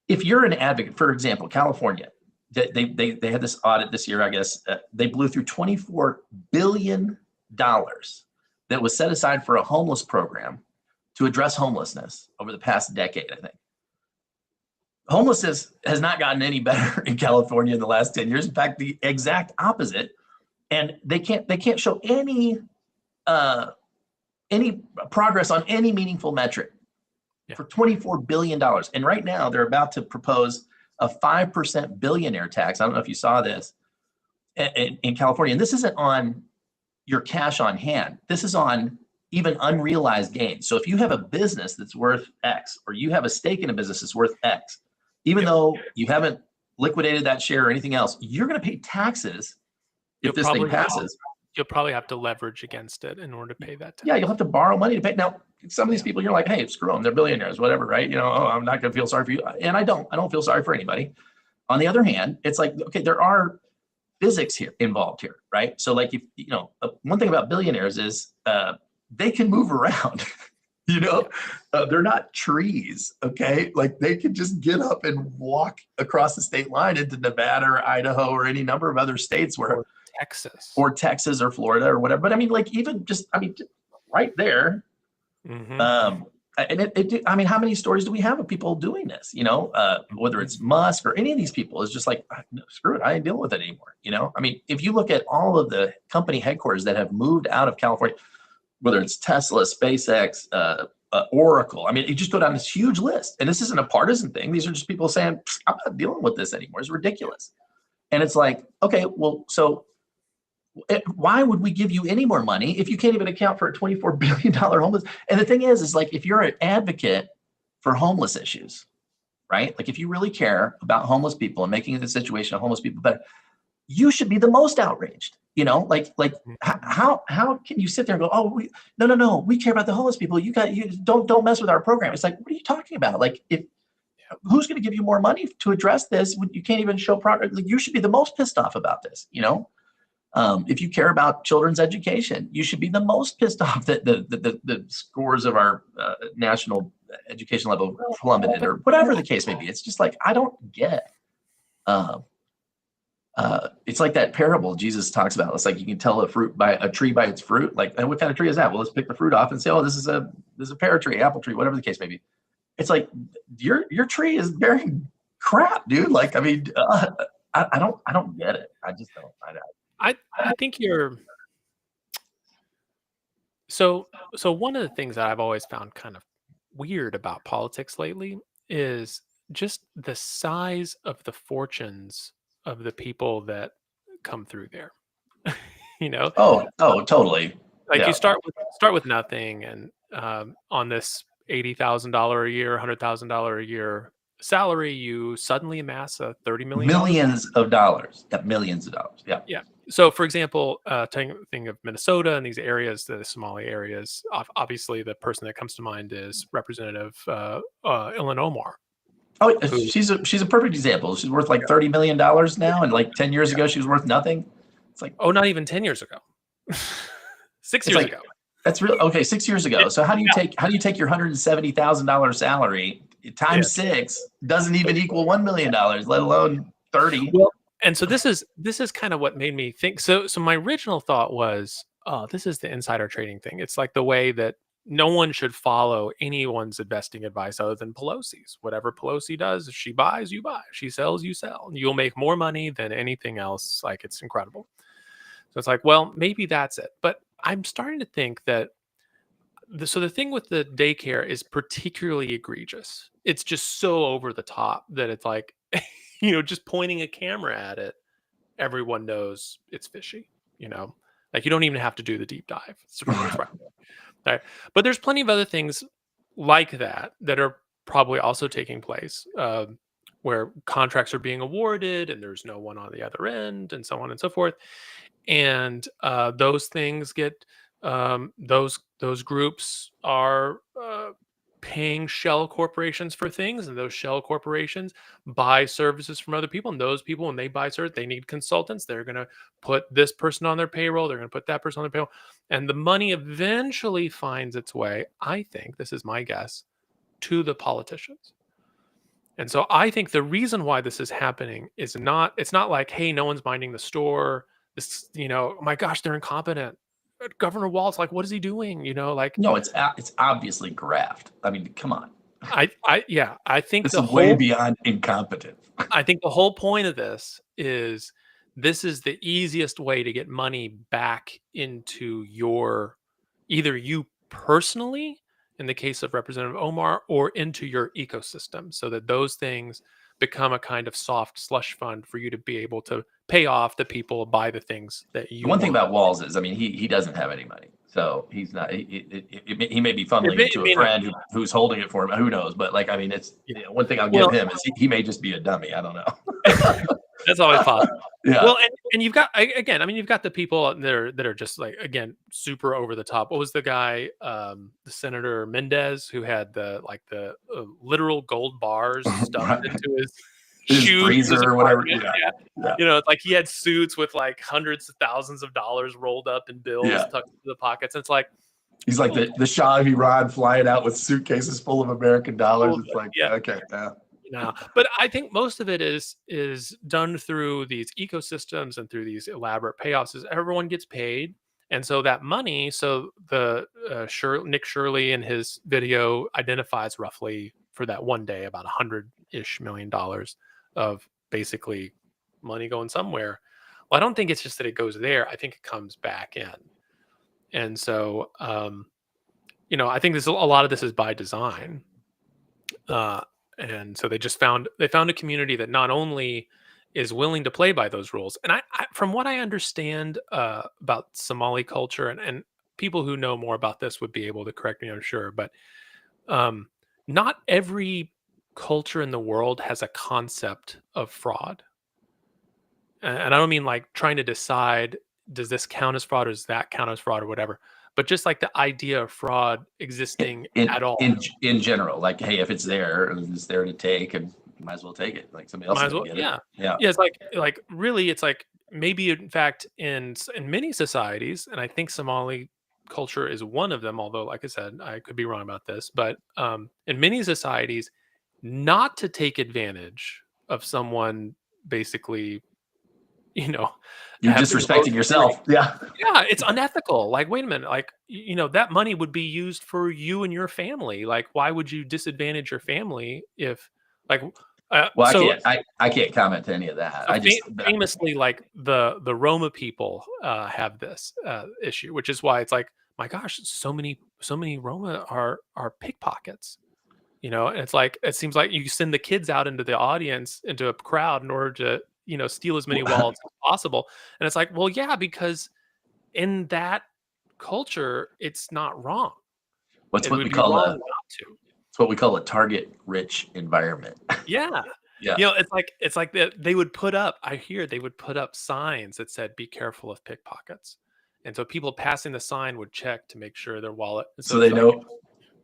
if you're an advocate, for example, California, they had this audit this year, I guess, they blew through $24 billion that was set aside for a homeless program to address homelessness over the past decade, I think. Homelessness has not gotten any better in California in the last 10 years. In fact, the exact opposite. And they can't show any progress on any meaningful metric for $24 billion. And right now they're about to propose a 5% billionaire tax. I don't know if you saw this in California. And this isn't on your cash on hand. This is on even unrealized gains. So if you have a business that's worth X, or you have a stake in a business that's worth X, even though you haven't liquidated that share or anything else, you're going to pay taxes if this thing passes. You'll probably have to leverage against it in order to pay that tax. Yeah, you'll have to borrow money to pay. Now, some of these people, you're like, hey, screw them. They're billionaires, whatever, right? You know, oh, I'm not going to feel sorry for you. And I don't feel sorry for anybody. On the other hand, it's like, okay, there are physics here involved here, right? So like, if you know, one thing about billionaires is they can move around. You know, they're not trees, okay? Like they can just get up and walk across the state line into Nevada or Idaho or any number of other states where Texas or Florida or whatever. But I mean, like even just, I mean, right there. Mm-hmm. And I mean, how many stories do we have of people doing this? You know, whether it's Musk or any of these people, it's just like, no, screw it, I ain't dealing with it anymore. You know, I mean, if you look at all of the company headquarters that have moved out of California, whether it's Tesla, SpaceX, Oracle, I mean, you just go down this huge list. And this isn't a partisan thing. These are just people saying, I'm not dealing with this anymore. It's ridiculous. And it's like, okay, well, so why would we give you any more money if you can't even account for a $24 billion homeless? And the thing is like, if you're an advocate for homeless issues, right? Like if you really care about homeless people and making the situation of homeless people better, you should be the most outraged, you know, like how can you sit there and go, oh, no, we care about the homeless people. You don't mess with our program. It's like, what are you talking about? Like who's going to give you more money to address this when you can't even show progress? Like, you should be the most pissed off about this, you know? If you care about children's education, you should be the most pissed off that the scores of our national education level plummeted or whatever the case may be. It's just like, I don't get it's like that parable Jesus talks about. It's like you can tell a tree by its fruit. Like, and what kind of tree is that? Well, let's pick the fruit off and say, oh, this is a pear tree, apple tree, whatever the case may be. It's like your tree is bearing crap, dude. Like, I mean, I don't get it. I just don't. I think you're. So one of the things that I've always found kind of weird about politics lately is just the size of the fortunes of the people that come through there. You know, Oh, totally. like you Yeah. start with nothing, and on this $80,000 a year, $100,000 a year salary, you suddenly amass a $30 million. Millions of dollars. Yeah, millions of dollars. Yeah. Yeah. So, for example, thing of Minnesota and these areas, the Somali areas. Obviously, the person that comes to mind is Representative Ilan Omar, Oh, who, she's a perfect example. She's worth like $30 million now, and like 10 years ago, she was worth nothing. It's like oh, not even 10 years ago, 6 it's years like ago. that's real. Okay, 6 years ago. It- So yeah, how do you take your $170,000 salary yeah. times six doesn't even equal $1 million, let alone 30? Well, and so this is kind of what made me think. So my original thought was, oh, this is the insider trading thing. It's like the way that no one should follow anyone's investing advice other than Pelosi's. Whatever Pelosi does, if she buys, you buy. She sells, you sell. You'll make more money than anything else. Like, it's incredible. So it's like, well, maybe that's it. But I'm starting to think that the thing with the daycare is particularly egregious. It's just so over the top that it's like, just pointing a camera at it, everyone knows it's fishy. Like, you don't even have to do the deep dive. It's right there. But there's plenty of other things like that are probably also taking place, where contracts are being awarded and there's no one on the other end, and so on and so forth. And those things get those groups are paying shell corporations for things, and those shell corporations buy services from other people, and those people, when they buy service, they need consultants. They're going to put this person on their payroll, they're going to put that person on their payroll, and the money eventually finds its way, I think, this is my guess, to the politicians. And so I think the reason why this is happening is it's not like, hey, no one's minding the store. This, oh my gosh, they're incompetent. Governor Waltz, like, what is he doing? Like, No, it's obviously graft. I mean, come on. I think This is way whole beyond incompetent. I think the whole point of this is the easiest way to get money back into either you personally, in the case of Representative Omar, or into your ecosystem, so that those things become a kind of soft slush fund for you to be able to pay off the people, buy the things that you The one thing want. about Walls is, I mean, he doesn't have any money, so he's not. He may be funneling It it to a may not. friend who's holding it for him. Who knows? But like, I mean, it's one thing I'll give Well, him is he may just be a dummy. I don't know. that's always possible. Yeah. Well, and you've got, again, I mean, you've got the people that are just like, again, super over the top. What was the guy, the Senator Mendez, who had the literal gold bars stuffed into his shoes, freezer or whatever. apartment? Yeah. Yeah. Yeah. It's like he had suits with like hundreds of thousands of dollars rolled up in bills Yeah. tucked into the pockets. And it's like, He's like the Shah of Iran flying out with suitcases full of American dollars. It's like, yeah. okay, yeah. But I think most of it is done through these ecosystems and through these elaborate payoffs. Is everyone gets paid, and so that money. So the Nick Shirley in his video identifies roughly for that one day about $100-ish million of basically money going somewhere. Well, I don't think it's just that it goes there. I think it comes back in, and so I think a lot of this is by design. And so they found a community that not only is willing to play by those rules, and I from what I understand about Somali culture, and people who know more about this would be able to correct me, I'm sure, but not every culture in the world has a concept of fraud. And I don't mean like trying to decide, does this count as fraud or does that count as fraud or whatever, but just like the idea of fraud existing at all. In general, like, hey, if it's there to take, and you might as well take it. Like, somebody else Might is as well, gonna get yeah. it. Yeah. Yeah, it's like really, it's like maybe in fact in many societies, and I think Somali culture is one of them. Although, like I said, I could be wrong about this, but in many societies, not to take advantage of someone, basically, You're having disrespecting yourself. Yeah. yeah, it's unethical. Like, wait a minute, like, that money would be used for you and your family. Like, why would you disadvantage your family if, like, Well, so I can't comment to any of that. so I just famously, like the Roma people have this issue, which is why it's like, my gosh, so many Roma are pickpockets. And it's like, it seems like you send the kids out into the audience, into a crowd, in order to, steal as many wallets as possible. And it's like, well, yeah, because in that culture, it's not wrong. What's It what would we be call wrong a not to. it's what we call a target rich environment. Yeah. Yeah. It's like they would put up, I hear they would put up signs that said, "Be careful of pickpockets." And so people passing the sign would check to make sure their wallet. So So they it's like, know.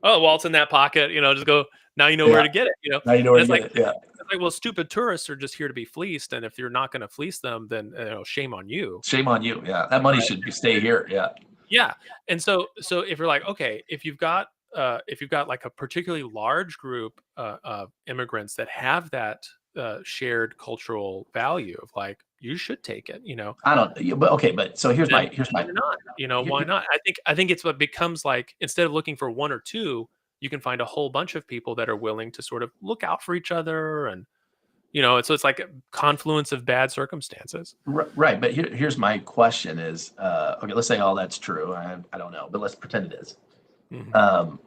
oh, wallet's in that pocket, just go, now you know where Yeah. to get it, Now you know And where to it's get it. Yeah. like, well, stupid tourists are just here to be fleeced. And if you're not going to fleece them, then, shame on you. Shame on you. Yeah. That money Right. should stay here. Yeah. Yeah. And so if you're like, okay, if you've got like a particularly large group of immigrants that have that shared cultural value of like, you should take it, I don't. But okay. But so here's then my why not? Why here- not? I think it's what becomes like, instead of looking for one or two, you can find a whole bunch of people that are willing to sort of look out for each other, and so it's like a confluence of bad circumstances. right. But here's my question is okay. Let's say all that's true. I don't know, but let's pretend it is. Mhm.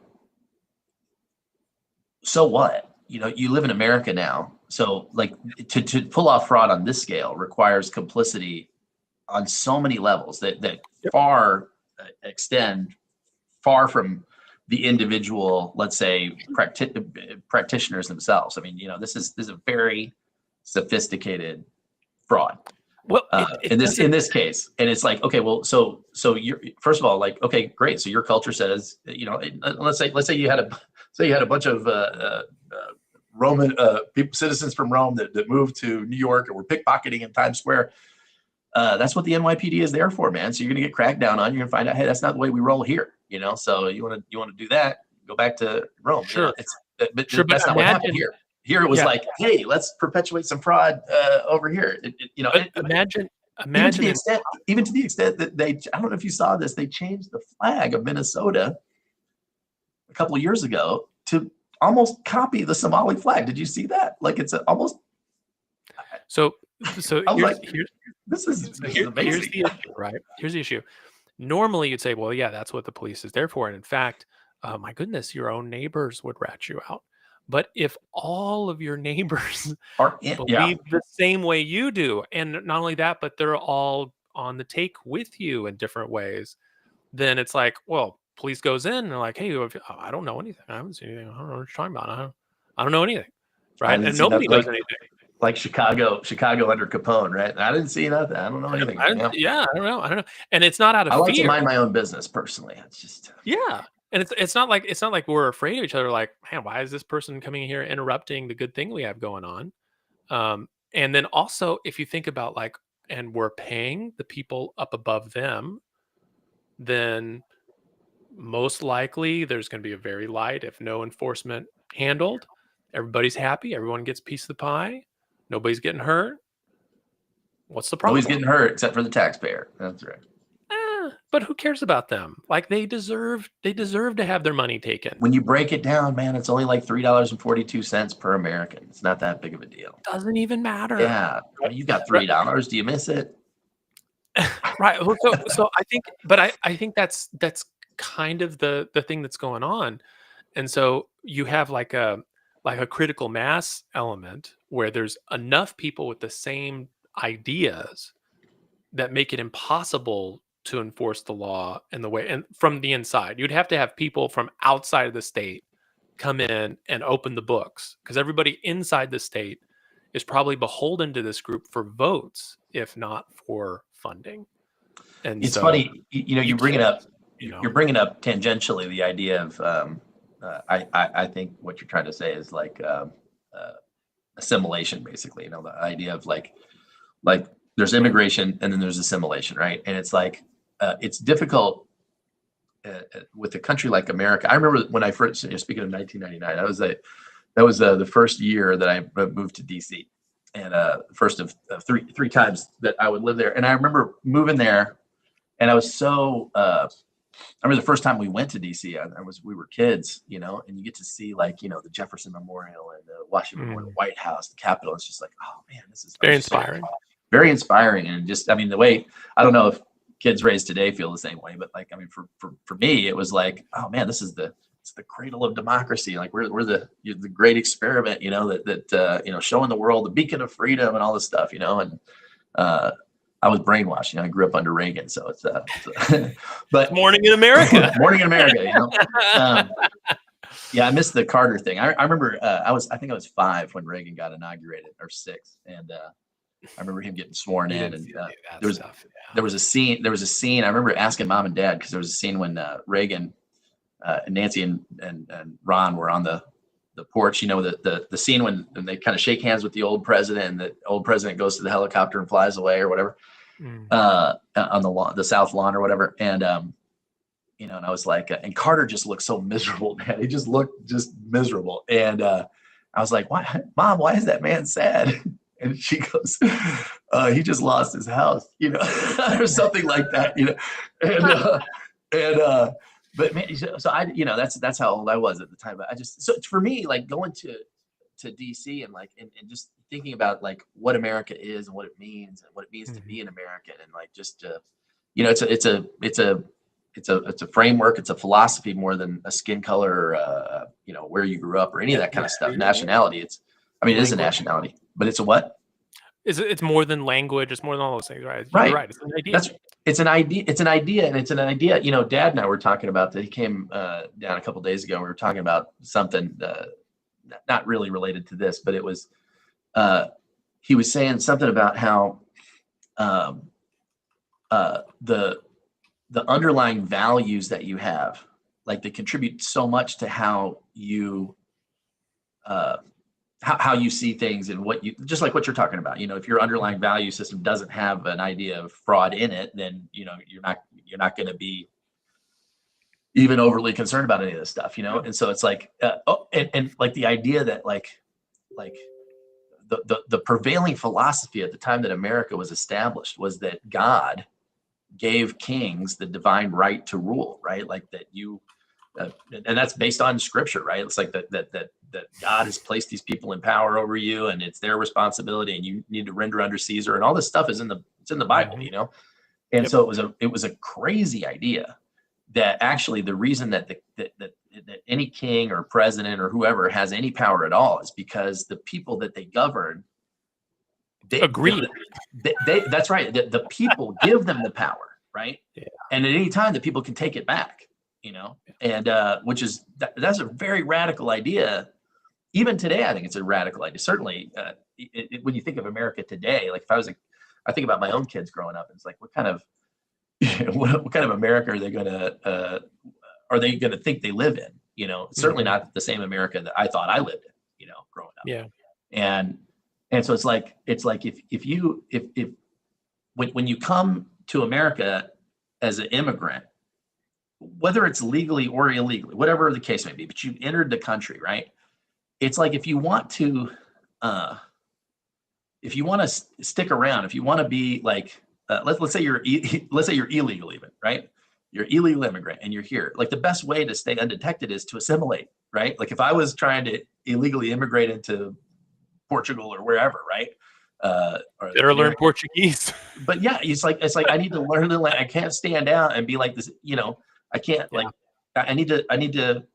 So what? You live in America now. So like to pull off fraud on this scale requires complicity on so many levels that Yep. far extend far from the individual, let's say, practitioners themselves. I mean, this is a very sophisticated fraud. Well, in this case, and it's like, okay, well, so you're, first of all, like, okay, great. So your culture says, let's say you had a bunch of Roman people, citizens from Rome that moved to New York and were pickpocketing in Times Square. That's what the NYPD is there for, man. So you're gonna get cracked down on. You're gonna find out, hey, that's not the way we roll here. So you want to do that? Go back to Rome. Sure. But Sure, but that's not what happened imagine- here. Here it was Yeah. like, hey, let's perpetuate some fraud over here. But imagine Even to the extent that I don't know if you saw this, they changed the flag of Minnesota a couple of years ago to almost copy the Somali flag. Did you see that? Like it's almost. So I was here's, like, here's this is amazing. here's the issue, right? Here's the issue. Normally, you'd say, well, yeah, that's what the police is there for. And in fact, my goodness, your own neighbors would rat you out. But if all of your neighbors believe the same way you do, and not only that, but they're all on the take with you in different ways, then it's like, well, police goes in and they're like, hey, I don't know anything. I haven't seen anything. I don't know what you're talking about. I don't know anything. Right. And nobody knows anything. Like Chicago under Capone, right? I didn't see nothing. I don't know anything. I don't know. And it's not out of fear. I like to mind my own business personally. It's just and it's not like we're afraid of each other. Like, man, why is this person coming here interrupting the good thing we have going on? And then also, if you think about and we're paying the people up above them, then most likely there's going to be a very light, if no enforcement handled. Everybody's happy. Everyone gets a piece of the pie. Nobody's getting hurt. What's the problem? Nobody's getting hurt except for the taxpayer. That's right. But who cares about them? Like they deserve to have their money taken. When you break it down, man, it's only like $3.42 per American. It's not that big of a deal. Doesn't even matter. Yeah, you got $3. Do you miss it? Right. Well, so I think that's kind of the thing that's going on, and so you have like a critical mass element where there's enough people with the same ideas that make it impossible to enforce the law in the way, and from the inside. You'd have to have people from outside of the state come in and open the books, because everybody inside the state is probably beholden to this group for votes, if not for funding. And it's so, funny, you bring it up. you You're bringing up tangentially the idea of I think what you're trying to say is like assimilation, basically. The idea of like there's immigration and then there's assimilation, right? And it's like it's difficult with a country like America. I remember when I first, speaking of 1999, that was the first year that I moved to DC, and first of three times that I would live there. And I remember moving there, and I was so. I remember the first time we went to DC. We were kids, and you get to see the Jefferson Memorial and the Washington Memorial, the White House, the Capitol. It's just like, oh man, this is very inspiring. Very inspiring, and just the way, I don't know if kids raised today feel the same way, but for me, it was like, oh man, this is it's the cradle of democracy. Like we're the great experiment, that showing the world the beacon of freedom and all this stuff, and I was brainwashed. I grew up under Reagan, so but Morning in America. Morning in America. Yeah, I missed the Carter thing. I remember I think I was 5 when Reagan got inaugurated, or 6, and I remember him getting sworn in, and there was a scene. I remember asking Mom and Dad, because there was a scene when Reagan, Nancy, and Ron were on the porch. The scene when they kind of shake hands with the old president, and the old president goes to the helicopter and flies away, or whatever, on the lawn, the South Lawn, or whatever. And and I was like, and Carter just looked so miserable, man. He just looked miserable. And I was like, why, Mom, why is that man sad? And she goes, he just lost his house, or something like that, but man, so I, that's how old I was at the time. But so for me, like going to DC and and just thinking about like what America is and what it means and what it means to be an American, and like just it's a framework, it's a philosophy more than a skin color, or where you grew up or any of that kind of stuff. Nationality, it is a nationality, but it's a what? It's more than language. It's more than all those things, right? Right. You're right. It's an idea. It's an idea. It's an idea, and it's an idea. Dad and I were talking about that. He came down a couple of days ago. And we were talking about something not really related to this, but it was. He was saying something about how the underlying values that you have, like they contribute so much to how you how you see things, and just like what you're talking about. If your underlying value system doesn't have an idea of fraud in it, then you're not going to be even overly concerned about any of this stuff. And so it's like and like the idea that like the prevailing philosophy at the time that America was established was that God gave kings the divine right to rule, right? Like that and that's based on scripture, right? It's like that God has placed these people in power over you, and it's their responsibility, and you need to render under Caesar, and all this stuff is in the Bible, And so it was a crazy idea that actually the reason that any king or president or whoever has any power at all is because the people that they govern, they agree. That's right. The people give them the power, right? Yeah. And at any time, the people can take it back, and which is that's a very radical idea. Even today, I think it's a radical idea. Certainly, when you think of America today, like I think about my own kids growing up. It's like, what kind of what kind of America are they gonna think they live in? Certainly not the same America that I thought I lived in, growing up. Yeah. And so it's like if when you come to America as an immigrant, whether it's legally or illegally, whatever the case may be, but you've entered the country, right? It's like if you want to stick around, if you want to be like, let's say you're illegal even, right? You're an illegal immigrant and you're here. Like the best way to stay undetected is to assimilate, right? Like if I was trying to illegally immigrate into Portugal or wherever, right? Better learn Portuguese. But yeah, it's like I need to learn the language. I can't stand out and be like this, I can't I need to.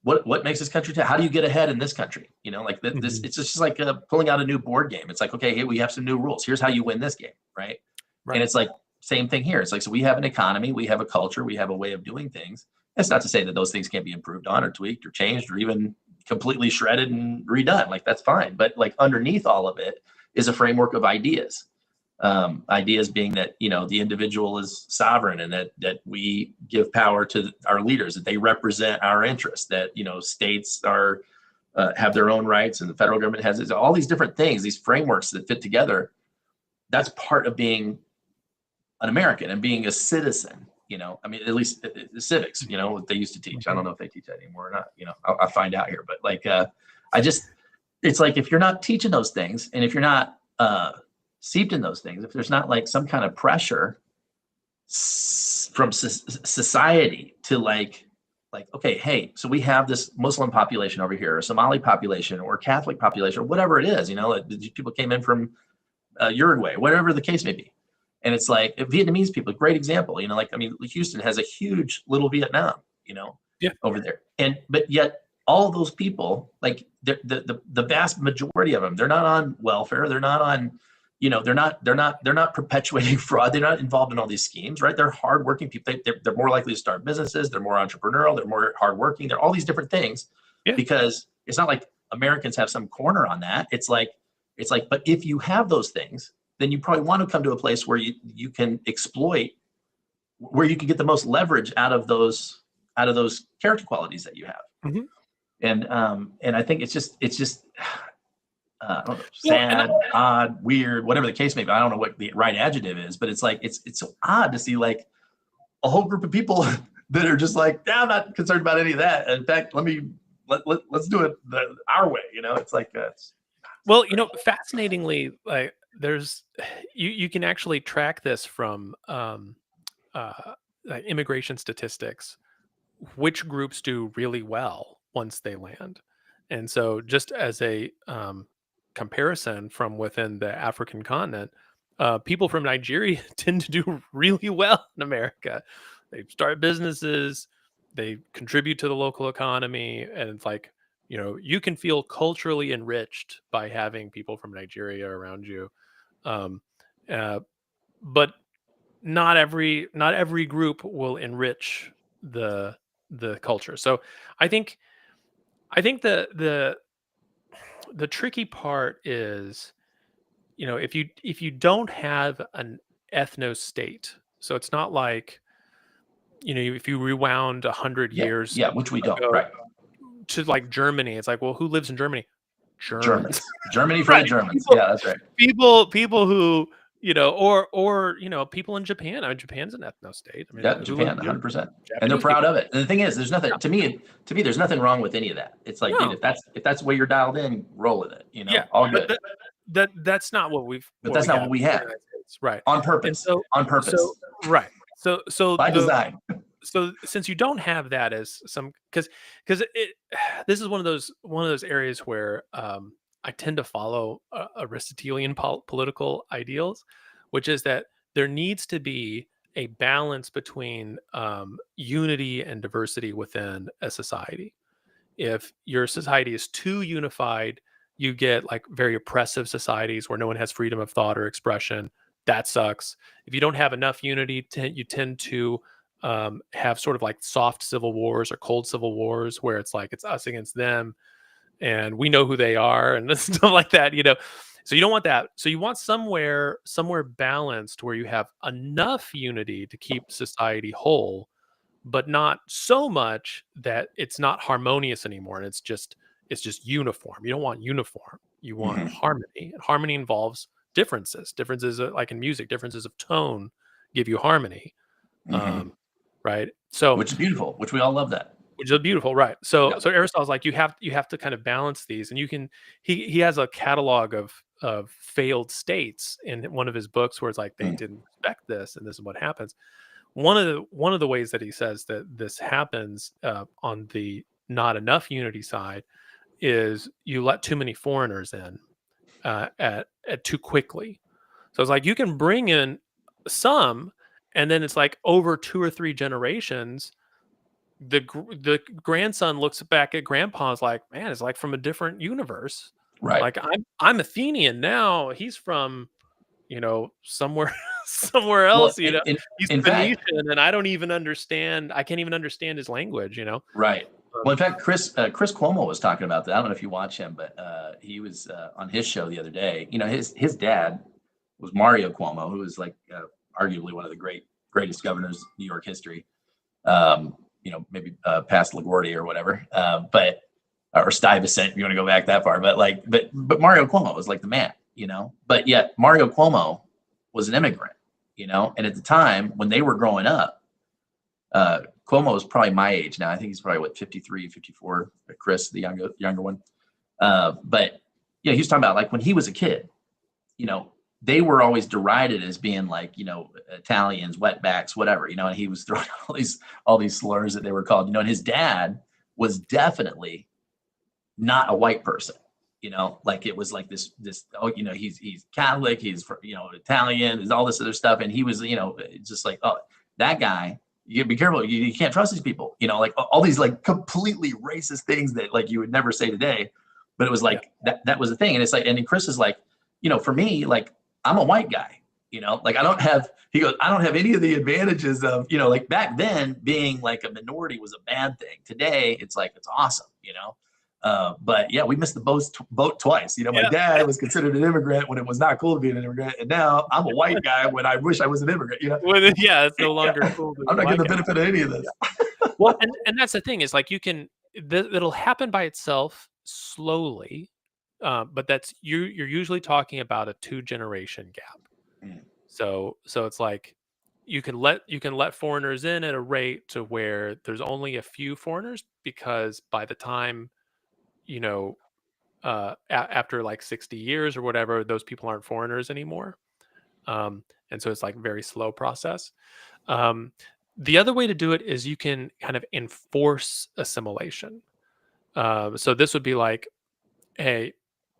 What makes this country? How do you get ahead in this country? Like this. It's just like pulling out a new board game. It's like, okay, hey, we have some new rules. Here's how you win this game, right? And it's like same thing here. It's like, so we have an economy, we have a culture, we have a way of doing things. That's not to say that those things can't be improved on or tweaked or changed or even completely shredded and redone. Like that's fine. But like underneath all of it is a framework of ideas. Ideas being that, the individual is sovereign, and that we give power to our leaders, that they represent our interests, that, states are have their own rights and the federal government has all these different things, these frameworks that fit together. That's part of being an American and being a citizen, at least civics, what they used to teach. I don't know if they teach that anymore or not, I'll find out here. But like, it's like, if you're not teaching those things, and if you're not steeped in those things, if there's not like some kind of pressure from society to like, okay, hey, so we have this Muslim population over here, or Somali population, or Catholic population, or whatever it is, people came in from Uruguay, whatever the case may be. And it's like Vietnamese people, great example, Houston has a huge little Vietnam, Yeah. over there. But yet all of those people, like the vast majority of them, they're not on welfare. They're not on, they're not perpetuating fraud. They're not involved in all these schemes, right? They're hardworking people. They're more likely to start businesses. They're more entrepreneurial. They're more hardworking. They're all these different things, because it's not like Americans have some corner on that. It's like, but if you have those things, then you probably want to come to a place where you can exploit, where you can get the most leverage out of those character qualities that you have. Mm-hmm. And I think it's just I don't know, sad, odd, weird, whatever the case may be. I don't know what the right adjective is, but it's like it's so odd to see like a whole group of people that are just like, yeah, I'm not concerned about any of that. In fact, let's do it our way. It's like well, fascinatingly, like there's you can actually track this from like immigration statistics, which groups do really well once they land. And so just as a comparison from within the African continent, people from Nigeria tend to do really well in America. They start businesses, they contribute to the local economy, and it's like, you can feel culturally enriched by having people from Nigeria around you. But not every group will enrich the culture. So I think the tricky part is, if you don't have an ethno state, so it's not like, if you rewound 100 years which we don't, ago right? To like Germany, it's like, well, who lives in Germany? Germans. Germany for the Germans. People, yeah, that's right. People who, or people in Japan. I mean, Japan's an ethno state. I mean, Japan, 100%, and they're proud of it. And the thing is, there's nothing to me. There's nothing wrong with any of that. It's like, dude, if that's the way you're dialed in, roll with it. All good. That's not what we've. But that's not what we have. Right. On purpose. On purpose. Right. So by design. So since you don't have that as some, because this is one of those areas where I tend to follow Aristotelian political ideals, which is that there needs to be a balance between unity and diversity within a society. If your society is too unified, you get like very oppressive societies where no one has freedom of thought or expression. That sucks. If you don't have enough unity, you tend to have sort of like soft civil wars or cold civil wars, where it's like it's us against them and we know who they are and stuff like that. So you don't want that. So you want somewhere balanced where you have enough unity to keep society whole, but not so much that it's not harmonious anymore and it's just uniform. You don't want uniform. You want harmony. And harmony involves differences like in music, differences of tone give you harmony. Right. So, which is beautiful, which we all love that. Which is beautiful. Right. So Aristotle's like, you have to kind of balance these, and you can, he has a catalog of failed states in one of his books where it's like, they didn't expect this, and this is what happens. One of the ways that he says that this happens on the not enough unity side is you let too many foreigners in at too quickly. So it's like you can bring in some, and then it's like over 2 or 3 generations, the grandson looks back at grandpa's like, man, it's like from a different universe. Right. Like I'm Athenian now. He's from, somewhere else. Well, he's Phoenician, and I don't even understand. I can't even understand his language. Right. Well, in fact, Chris Cuomo was talking about that. I don't know if you watch him, but he was on his show the other day. His dad was Mario Cuomo, who was like arguably one of the greatest governors in New York history. Maybe past LaGuardia or whatever, or Stuyvesant, if you want to go back that far. But Mario Cuomo was like the man, But yet Mario Cuomo was an immigrant, And at the time when they were growing up, Cuomo was probably my age now. I think he's probably 53, 54. Chris, the younger one. But he was talking about like when he was a kid, they were always derided as being like, Italians, wetbacks, whatever, and he was throwing all these slurs that they were called, and his dad was definitely not a white person, like it was like this, he's Catholic, he's, Italian, there's all this other stuff. And he was, just like, oh, that guy you gotta be careful. You can't trust these people. You know, like all these like completely racist things that like you would never say today. But it was like that was the thing. And it's like, and then Chris is like, you know, for me, like I'm a white guy. You know, like I don't have any of the advantages of, you know, like back then being like a minority was a bad thing. Today, it's like, it's awesome, you know? But yeah, we missed the boat twice. You know, my dad was considered an immigrant when it was not cool to be an immigrant. And now I'm a white guy when I wish I was an immigrant, you know? Well, yeah, it's no longer cool. I'm not getting the benefit of any of this. Well, and that's the thing is like it'll happen by itself slowly. But you're usually talking about a 2-generation gap. So it's like you can let foreigners in at a rate to where there's only a few foreigners, because by the time, you know, after like 60 years or whatever, those people aren't foreigners anymore. And so it's like very slow process. The other way to do it is you can kind of enforce assimilation. So this would be like, hey,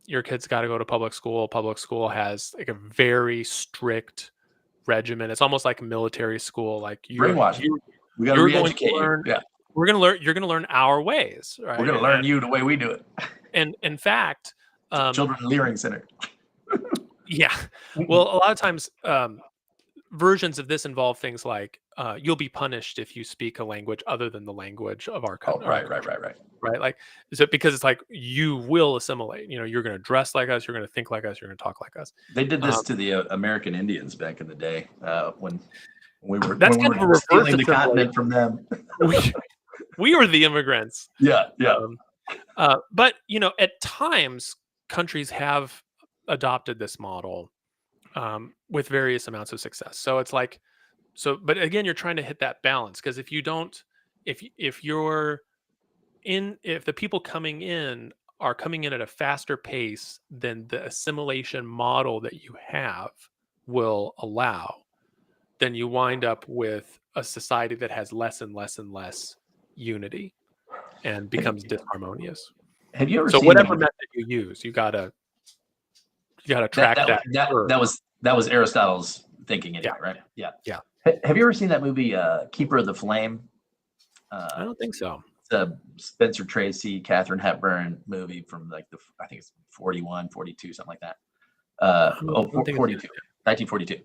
your kid's got to go to public school. Public school has like a very strict regimen. It's almost like a military school. Like brainwashing. We got to re-educate you. Yeah. You're going to learn our ways. Right? We're going to learn you the way we do it. And in fact, Children Learning Center. Yeah. Well, a lot of times, versions of this involve things like you'll be punished if you speak a language other than the language of our country. Right. Like, is it because it's like you will assimilate? You know, you're going to dress like us, you're going to think like us, you're going to talk like us. They did this to the American Indians back in the day when we were stealing the continent from them. We were the immigrants. Yeah. But you know, at times countries have adopted this model with various amounts of success. So it's like, but again, you're trying to hit that balance, because if you don't, if the people coming in are coming in at a faster pace than the assimilation model that you have will allow, then you wind up with a society that has less and less and less unity and becomes disharmonious. Have you ever seen whatever method you use, you gotta track that was Aristotle's thinking anyway, right? Yeah. Have you ever seen that movie Keeper of the Flame? I don't think so. It's a Spencer Tracy, Katharine Hepburn movie from like I think it's 41, 42, something like that. 1942.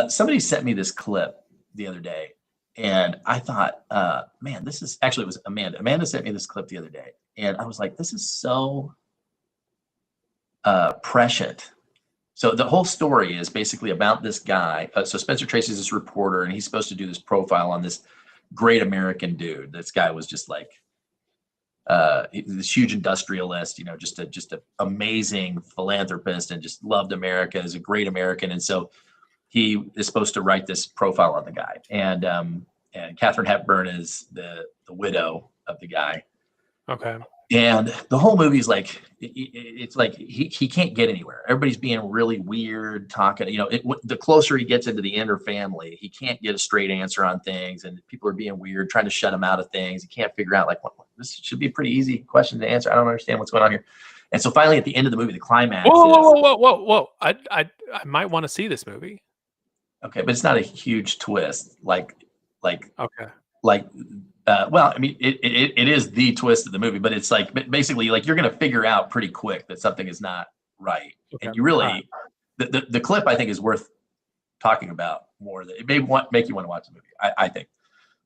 Somebody sent me this clip the other day, and I thought, man, it was Amanda. Amanda sent me this clip the other day, and I was like, this is so prescient. So the whole story is basically about this guy. So Spencer Tracy is this reporter, and he's supposed to do this profile on this great American dude. This guy was just like this huge industrialist, you know, just a amazing philanthropist, and just loved America, as a great American. And so he is supposed to write this profile on the guy. And Katharine Hepburn is the widow of the guy. Okay. And the whole movie is like, it's like he can't get anywhere. Everybody's being really weird, talking. You know, the closer he gets into the inner family, he can't get a straight answer on things, and people are being weird, trying to shut him out of things. He can't figure out like, this should be a pretty easy question to answer. I don't understand what's going on here. And so finally, at the end of the movie, the climax. Whoa! I might want to see this movie. Okay, but it's not a huge twist. Like okay. Well, I mean, it is the twist of the movie, but it's like basically like you're going to figure out pretty quick that something is not right. Okay. And you really, the clip I think is worth talking about more. It may make you want to watch the movie, I think,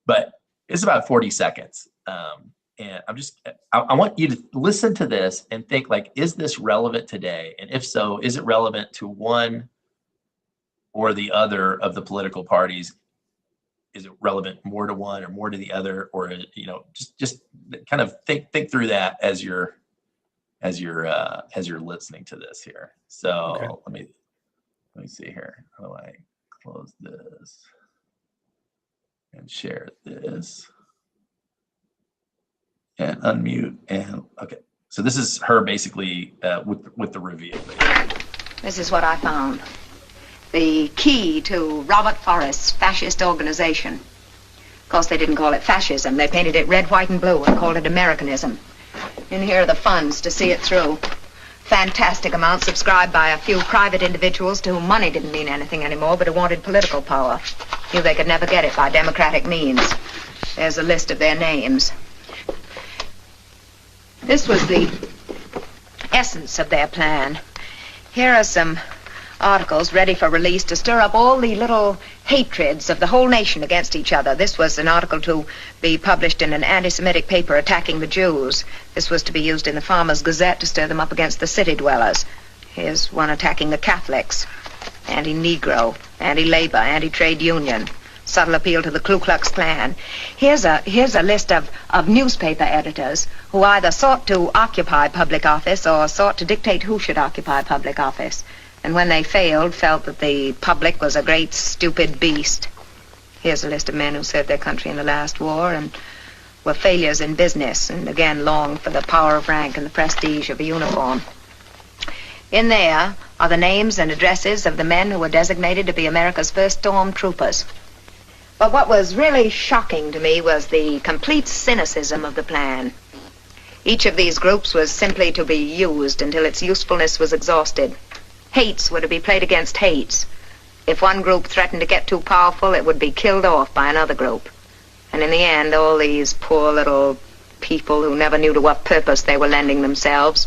but it's about 40 seconds. And I want you to listen to this and think like, is this relevant today? And if so, is it relevant to one or the other of the political parties? Is it relevant more to one or more to the other, or, you know, just kind of think through that as you're listening to this here. So okay. let me see here. How do I close this and share this and unmute? And okay, so this is her basically with the review. This is what I found. The key to Robert Forrest's fascist organization. Of course, they didn't call it fascism. They painted it red, white, and blue and called it Americanism. In here are the funds to see it through. Fantastic amounts subscribed by a few private individuals to whom money didn't mean anything anymore, but who wanted political power. Knew they could never get it by democratic means. There's a list of their names. This was the essence of their plan. Here are some articles ready for release to stir up all the little hatreds of the whole nation against each other. This was an article to be published in an anti-Semitic paper attacking the Jews. This was to be used in the Farmers' Gazette to stir them up against the city dwellers. Here's one attacking the Catholics. Anti-Negro, anti-labor, anti-trade union. Subtle appeal to the Ku Klux Klan. Here's a list of newspaper editors who either sought to occupy public office or sought to dictate who should occupy public office. And when they failed, felt that the public was a great stupid beast. Here's a list of men who served their country in the last war and were failures in business and again longed for the power of rank and the prestige of a uniform. In there are the names and addresses of the men who were designated to be America's first storm troopers. But what was really shocking to me was the complete cynicism of the plan. Each of these groups was simply to be used until its usefulness was exhausted. Hates were to be played against hates. If one group threatened to get too powerful, it would be killed off by another group. And in the end, all these poor little people who never knew to what purpose they were lending themselves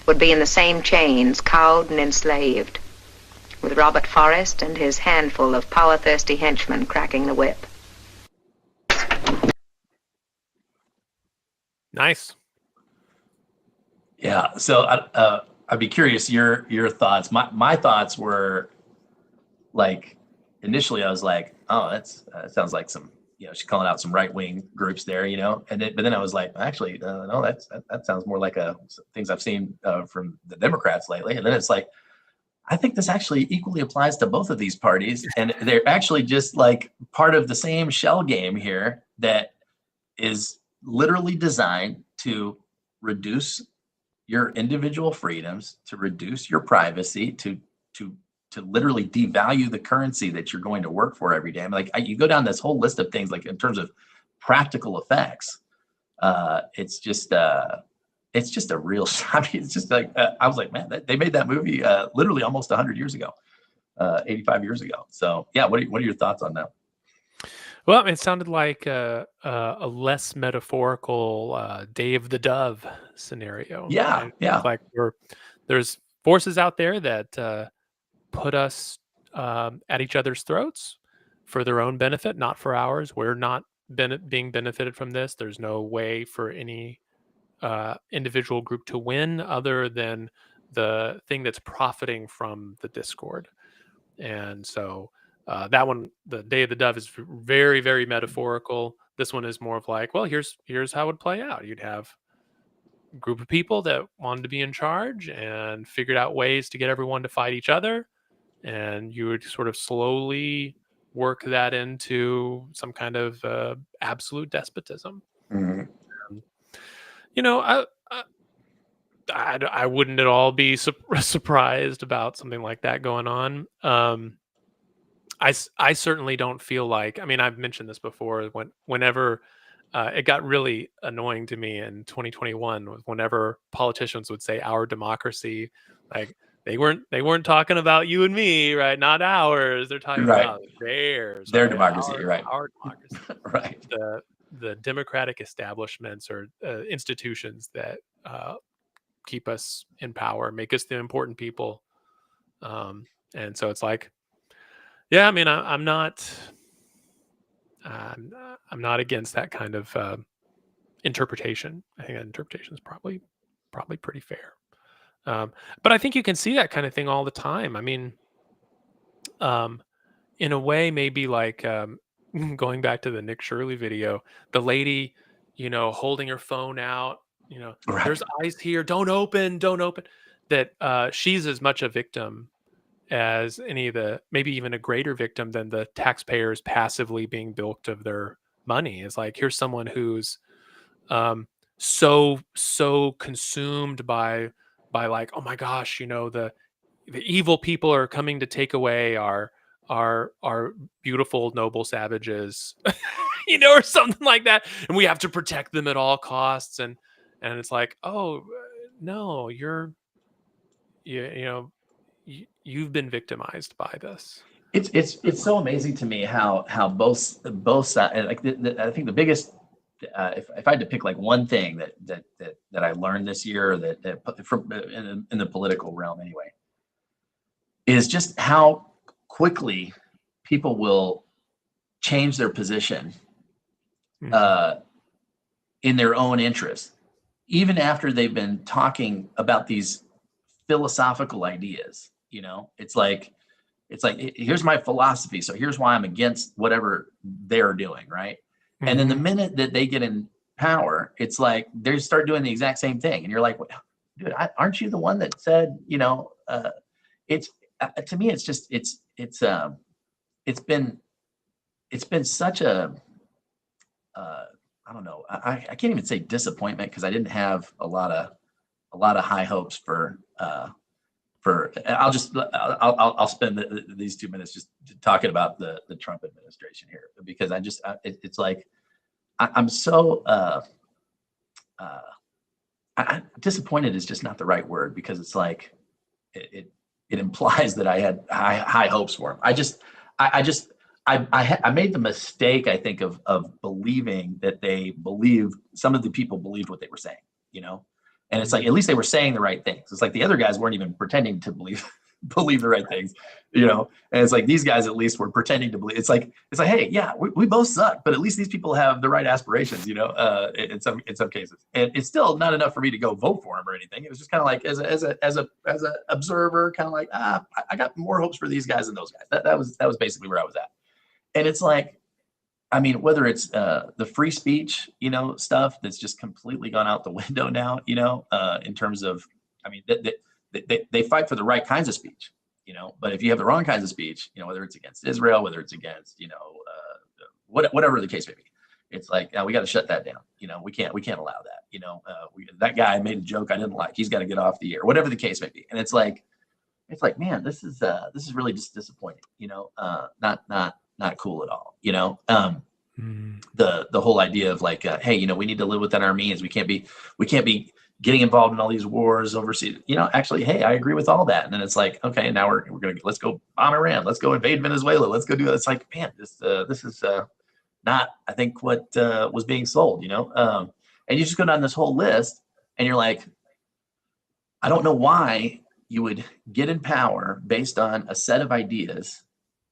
would be in the same chains, cowed and enslaved, with Robert Forrest and his handful of power-thirsty henchmen cracking the whip. Nice. Yeah. So I'd be curious your thoughts. My thoughts were like, initially I was like, oh, that sounds like some, she's calling out some right-wing groups there, but then I was like, actually, no, that sounds more like things I've seen from the Democrats lately. And then it's like, I think this actually equally applies to both of these parties. And they're actually just like part of the same shell game here that is literally designed to reduce your individual freedoms, to reduce your privacy, to literally devalue the currency that you're going to work for every day. I mean, you go down this whole list of things, like in terms of practical effects, it's just a real. I mean, it's just like I was like, man, they made that movie literally almost 100 years ago, 85 years ago. So yeah, what are your thoughts on that? Well, I mean, it sounded like a less metaphorical Day of the Dove scenario. Yeah, right? yeah. It's like there's forces out there that put us at each other's throats for their own benefit, not for ours. We're not being benefited from this. There's no way for any individual group to win other than the thing that's profiting from the discord. And so that one, the Day of the Dove, is very, very metaphorical. This one is more of like, well, here's how it would play out. You'd have a group of people that wanted to be in charge and figured out ways to get everyone to fight each other, and you would sort of slowly work that into some kind of absolute despotism. Mm-hmm. I wouldn't at all be surprised about something like that going on. I certainly don't feel like, I mean, I've mentioned this before, whenever it got really annoying to me in 2021, whenever politicians would say our democracy, like they weren't talking about you and me, right? Not ours. They're talking about theirs. Their right? democracy, right? Our democracy. Right. The democratic establishments or institutions that keep us in power, make us the important people. And so it's like, yeah, I mean, I'm not against that kind of interpretation. I think that interpretation is probably pretty fair. But I think you can see that kind of thing all the time. I mean, in a way, maybe like going back to the Nick Shirley video, the lady, holding her phone out, Right. There's eyes here, don't open. That she's as much a victim as any of maybe even a greater victim than the taxpayers passively being bilked of their money. It's like, here's someone who's so consumed by like, oh my gosh, the evil people are coming to take away our beautiful noble savages, or something like that, and we have to protect them at all costs. And it's like, oh no, you've been victimized by this. It's so amazing to me how both sides, like I think the biggest, if I had to pick like one thing that I learned this year that from in the political realm anyway, is just how quickly people will change their position in their own interest, even after they've been talking about these philosophical ideas. It's like here's my philosophy, so here's why I'm against whatever they're doing, right? And then the minute that they get in power, it's like they start doing the exact same thing, and you're like, well, dude, aren't you the one that said, it's to me, it's just it's been such a I don't know, I can't even say disappointment, because I didn't have a lot of high hopes for I'll spend these 2 minutes just talking about the Trump administration here, because it's like I'm so disappointed is just not the right word, because it's like it implies that I had high hopes for him. I made the mistake, I think, of believing that some of the people believed what they were saying, and it's like, at least they were saying the right things. It's like the other guys weren't even pretending to believe the right things, and it's like these guys at least were pretending to believe. It's like, hey, yeah, we both suck, but at least these people have the right aspirations, in some cases. And it's still not enough for me to go vote for him or anything. It was just kind of like, as a observer, kind of like, I got more hopes for these guys than those guys. That was basically where I was at. And it's like, I mean, whether it's the free speech, stuff that's just completely gone out the window now, in terms of, I mean, they fight for the right kinds of speech, but if you have the wrong kinds of speech, whether it's against Israel, whether it's against, whatever the case may be, it's like, we got to shut that down. We can't allow that. That guy made a joke I didn't like. He's got to get off the air, whatever the case may be. And it's like, man, this is really just disappointing. Not cool at all. The whole idea of like, hey, we need to live within our means. We can't be getting involved in all these wars overseas. Actually, hey, I agree with all that. And then it's like, okay, now let's go bomb Iran. Let's go invade Venezuela. Let's go do that. It's like, man, this is not, I think, what was being sold. And you just go down this whole list, and you're like, I don't know why you would get in power based on a set of ideas,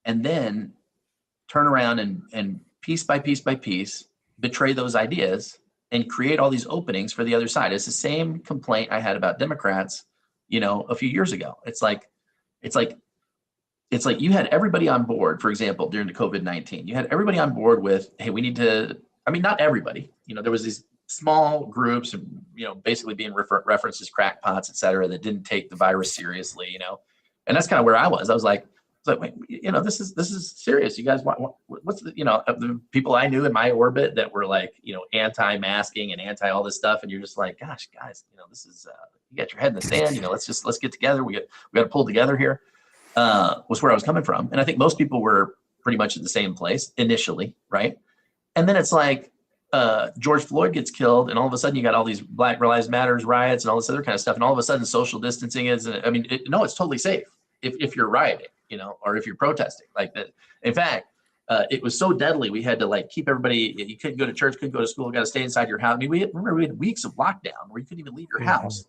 and then turn around and piece by piece by piece betray those ideas and create all these openings for the other side. It's the same complaint I had about Democrats, a few years ago. It's like you had everybody on board, for example, during the COVID-19, you had everybody on board with, hey, we need to, I mean, not everybody, there was these small groups, basically being referenced as crackpots, et cetera, that didn't take the virus seriously, and that's kind of where I was. I was like, wait, this is serious. You guys want what's the people I knew in my orbit that were like, anti-masking and anti all this stuff, and you're just like, gosh, guys, this is you got your head in the sand. Let's get together. We got to pull together here. Was where I was coming from, and I think most people were pretty much at the same place initially, right? And then it's like George Floyd gets killed, and all of a sudden you got all these Black Lives Matters riots and all this other kind of stuff, and all of a sudden social distancing is, it's totally safe if you're rioting. Or if you're protesting like that. In fact, it was so deadly, we had to like keep everybody, you couldn't go to church, couldn't go to school, got to stay inside your house. I mean, we had weeks of lockdown where you couldn't even leave your house.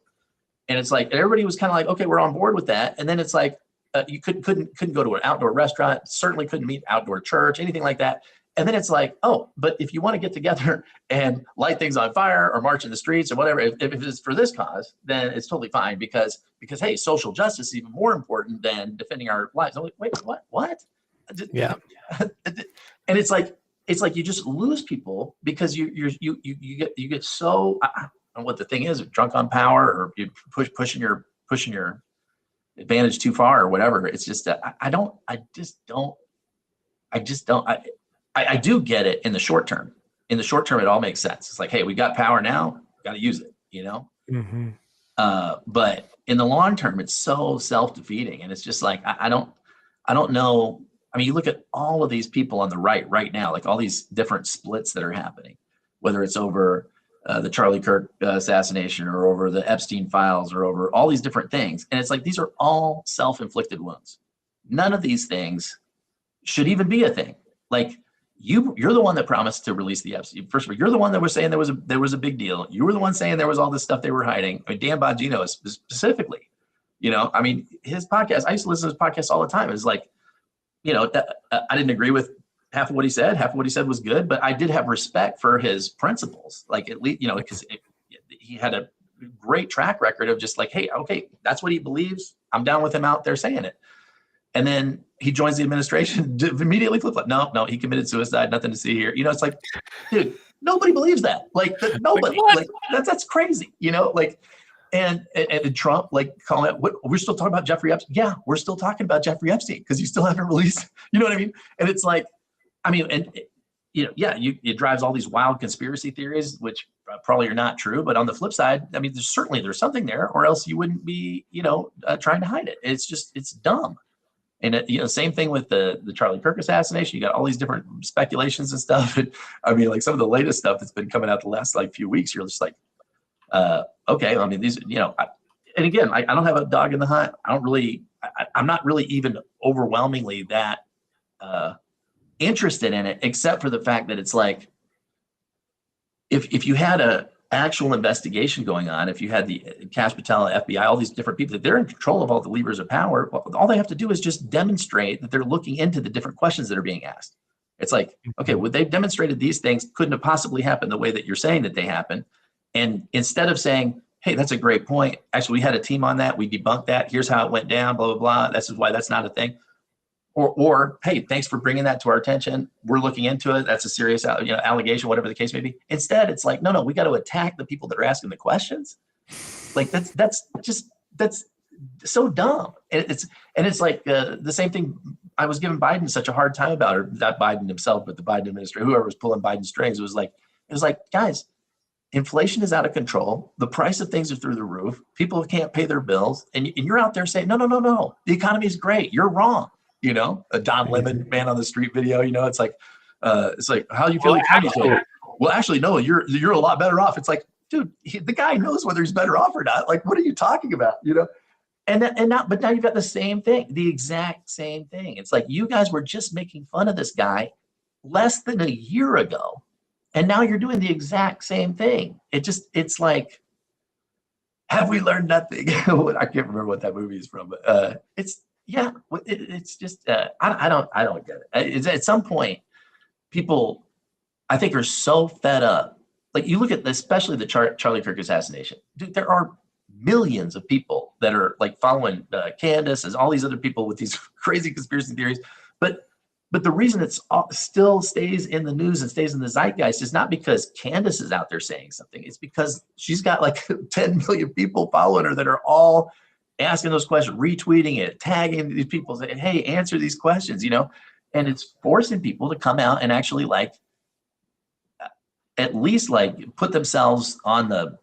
And it's like, everybody was kind of like, okay, we're on board with that. And then it's like, you couldn't go to an outdoor restaurant, certainly couldn't meet outdoor church, anything like that. And then it's like, oh, but if you want to get together and light things on fire or march in the streets or whatever, if it's for this cause, then it's totally fine because hey, social justice is even more important than defending our lives. I'm like, wait, what? Yeah. And it's like you just lose people because you get so, I don't know what the thing is, drunk on power, or you pushing your advantage too far or whatever. It's just I do get it in the short term. In the short term, it all makes sense. It's like, hey, we got power now, got to use it, Mm-hmm. But in the long term, it's so self-defeating, and it's just like I don't know. I mean, you look at all of these people on the right now, like all these different splits that are happening, whether it's over the Charlie Kirk assassination, or over the Epstein files, or over all these different things, and it's like these are all self-inflicted wounds. None of these things should even be a thing. Like you're the one that promised to release the Epstein. First of all, you're the one that was saying there was a big deal. You were the one saying there was all this stuff they were hiding. I mean, Dan Bongino specifically, I mean, his podcast, I used to listen to his podcast all the time. It's like, I didn't agree with half of what he said. Half of what he said was good, but I did have respect for his principles. Like at least, because he had a great track record of just like, hey, okay, that's what he believes. I'm down with him out there saying it. And then he joins the administration, immediately flip flop. No, he committed suicide. Nothing to see here. It's like, dude, nobody believes that. Like nobody. Like that's crazy. And Trump calling it. What we're still talking about Jeffrey Epstein. Yeah, we're still talking about Jeffrey Epstein because you still haven't released. You know what I mean? And it's like, I mean, and it drives all these wild conspiracy theories, which probably are not true. But on the flip side, I mean, there's something there, or else you wouldn't be, trying to hide it. It's dumb. And same thing with the Charlie Kirk assassination. You got all these different speculations and stuff. And I mean, like some of the latest stuff that's been coming out the last few weeks, you're just like, okay. I mean, these, and again, I don't have a dog in the hunt. I'm not really even overwhelmingly that interested in it, except for the fact that it's like, if you had a actual investigation going on, if you had the Kash Patel, FBI, all these different people, that they're in control of all the levers of power, all they have to do is just demonstrate that they're looking into the different questions that are being asked. It's like, okay, well, they've demonstrated these things couldn't have possibly happened the way that you're saying that they happen. And instead of saying, hey, that's a great point. Actually, we had a team on that. We debunked that. Here's how it went down, blah, blah, blah. This is why that's not a thing. Or hey, thanks for bringing that to our attention. We're looking into it. That's a serious allegation, whatever the case may be. Instead, it's like, no, we got to attack the people that are asking the questions. Like that's so dumb. It's like the same thing. I was giving Biden such a hard time about, or not Biden himself, but the Biden administration, whoever was pulling Biden's strings. It was like, guys, inflation is out of control. The price of things are through the roof. People can't pay their bills, and you're out there saying, no, the economy is great. You're wrong. A Don Lemon man on the street video, it's like, how do you feel? Well, actually, no, you're a lot better off. It's like, dude, the guy knows whether he's better off or not. Like, what are you talking about? But now you've got the same thing, the exact same thing. It's like, you guys were just making fun of this guy less than a year ago. And now you're doing the exact same thing. It's like, have we learned nothing? I can't remember what that movie is from, but it's just I don't get it. At some point, people, I think, are so fed up. Like, you look at especially the Charlie Kirk assassination. Dude, there are millions of people that are like following Candace and all these other people with these crazy conspiracy theories. But the reason it still stays in the news and stays in the zeitgeist is not because Candace is out there saying something. It's because she's got like 10 million people following her that are all asking those questions, retweeting it, tagging these people, saying, hey, answer these questions, and it's forcing people to come out and actually at least put themselves on the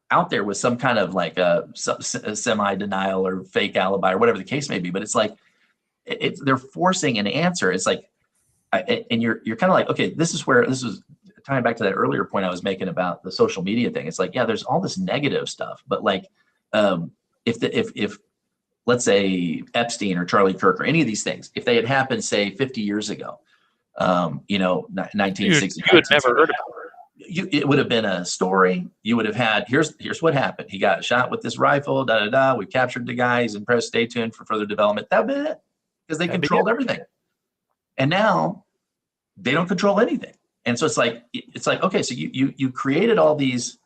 out there with some kind of like a semi-denial or fake alibi or whatever the case may be. But it's like, they're forcing an answer. It's like, and you're kind of like, okay, this is tying back to that earlier point I was making about the social media thing. It's like, yeah, there's all this negative stuff, but like, if let's say Epstein or Charlie Kirk or any of these things, if they had happened, say 50 years ago, 1960, you had never heard about it. It would have been a story. You would have had, here's what happened. He got shot with this rifle, We captured the guy. He's in press. Stay tuned for further development. That would be it, because they controlled everything. And now they don't control anything. And so it's like, okay, so you created all these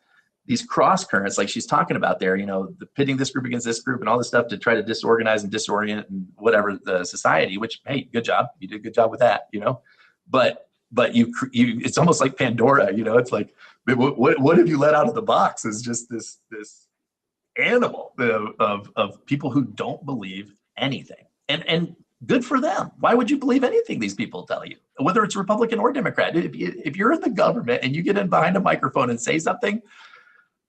cross currents, like she's talking about there, the pitting this group against this group and all this stuff to try to disorganize and disorient and whatever the society, which, hey, good job. You did a good job with that, but you it's almost like Pandora, it's like, what have you let out of the box is just this animal of people who don't believe anything. And good for them. Why would you believe anything these people tell you, whether it's Republican or Democrat? If you're in the government and you get in behind a microphone and say something,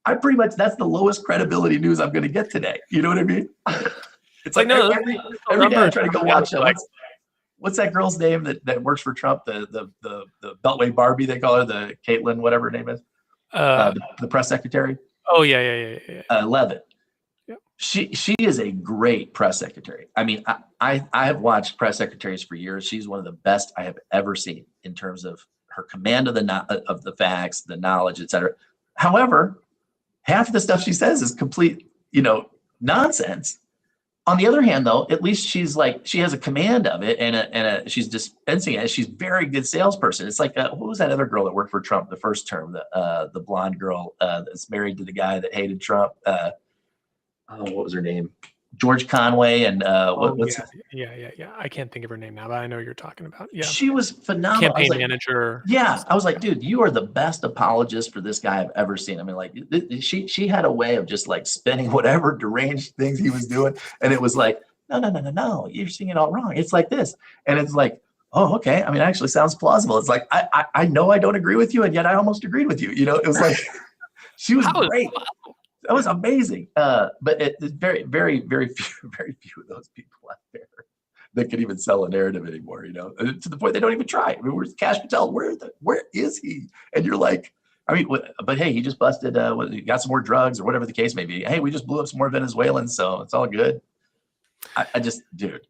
that's the lowest credibility news I'm going to get today. You know what I mean? It's like every day I try to go watch it. What's that girl's name that works for Trump? The Beltway Barbie, they call her, the Caitlin, whatever her name is, the press secretary. Oh yeah. Levitt. Yep. She is a great press secretary. I mean, I have watched press secretaries for years. She's one of the best I have ever seen in terms of her command of the facts, the knowledge, etc. However, half of the stuff she says is complete, nonsense. On the other hand, though, at least she has a command of it and she's dispensing it. She's a very good salesperson. It's like what was that other girl that worked for Trump the first term? The blonde girl that's married to the guy that hated Trump. What was her name? George Conway and what's yeah. I can't think of her name now, but I know you're talking about. Yeah, she was phenomenal. Campaign manager. Yeah, I was like, dude, you are the best apologist for this guy I've ever seen. I mean, like she had a way of just like spinning whatever deranged things he was doing, and it was like, no, you're seeing it all wrong. It's like this, and it's like, oh, okay. I mean, it actually sounds plausible. It's like I know I don't agree with you, and yet I almost agreed with you. It was like she was great. That was amazing. But it's very, very, very few of those people out there that can even sell a narrative anymore, to the point they don't even try. I mean, where's Cash Patel? Where is he? And you're like, I mean, but hey, he just busted, he got some more drugs or whatever the case may be. Hey, we just blew up some more Venezuelans, so it's all good. I just, dude.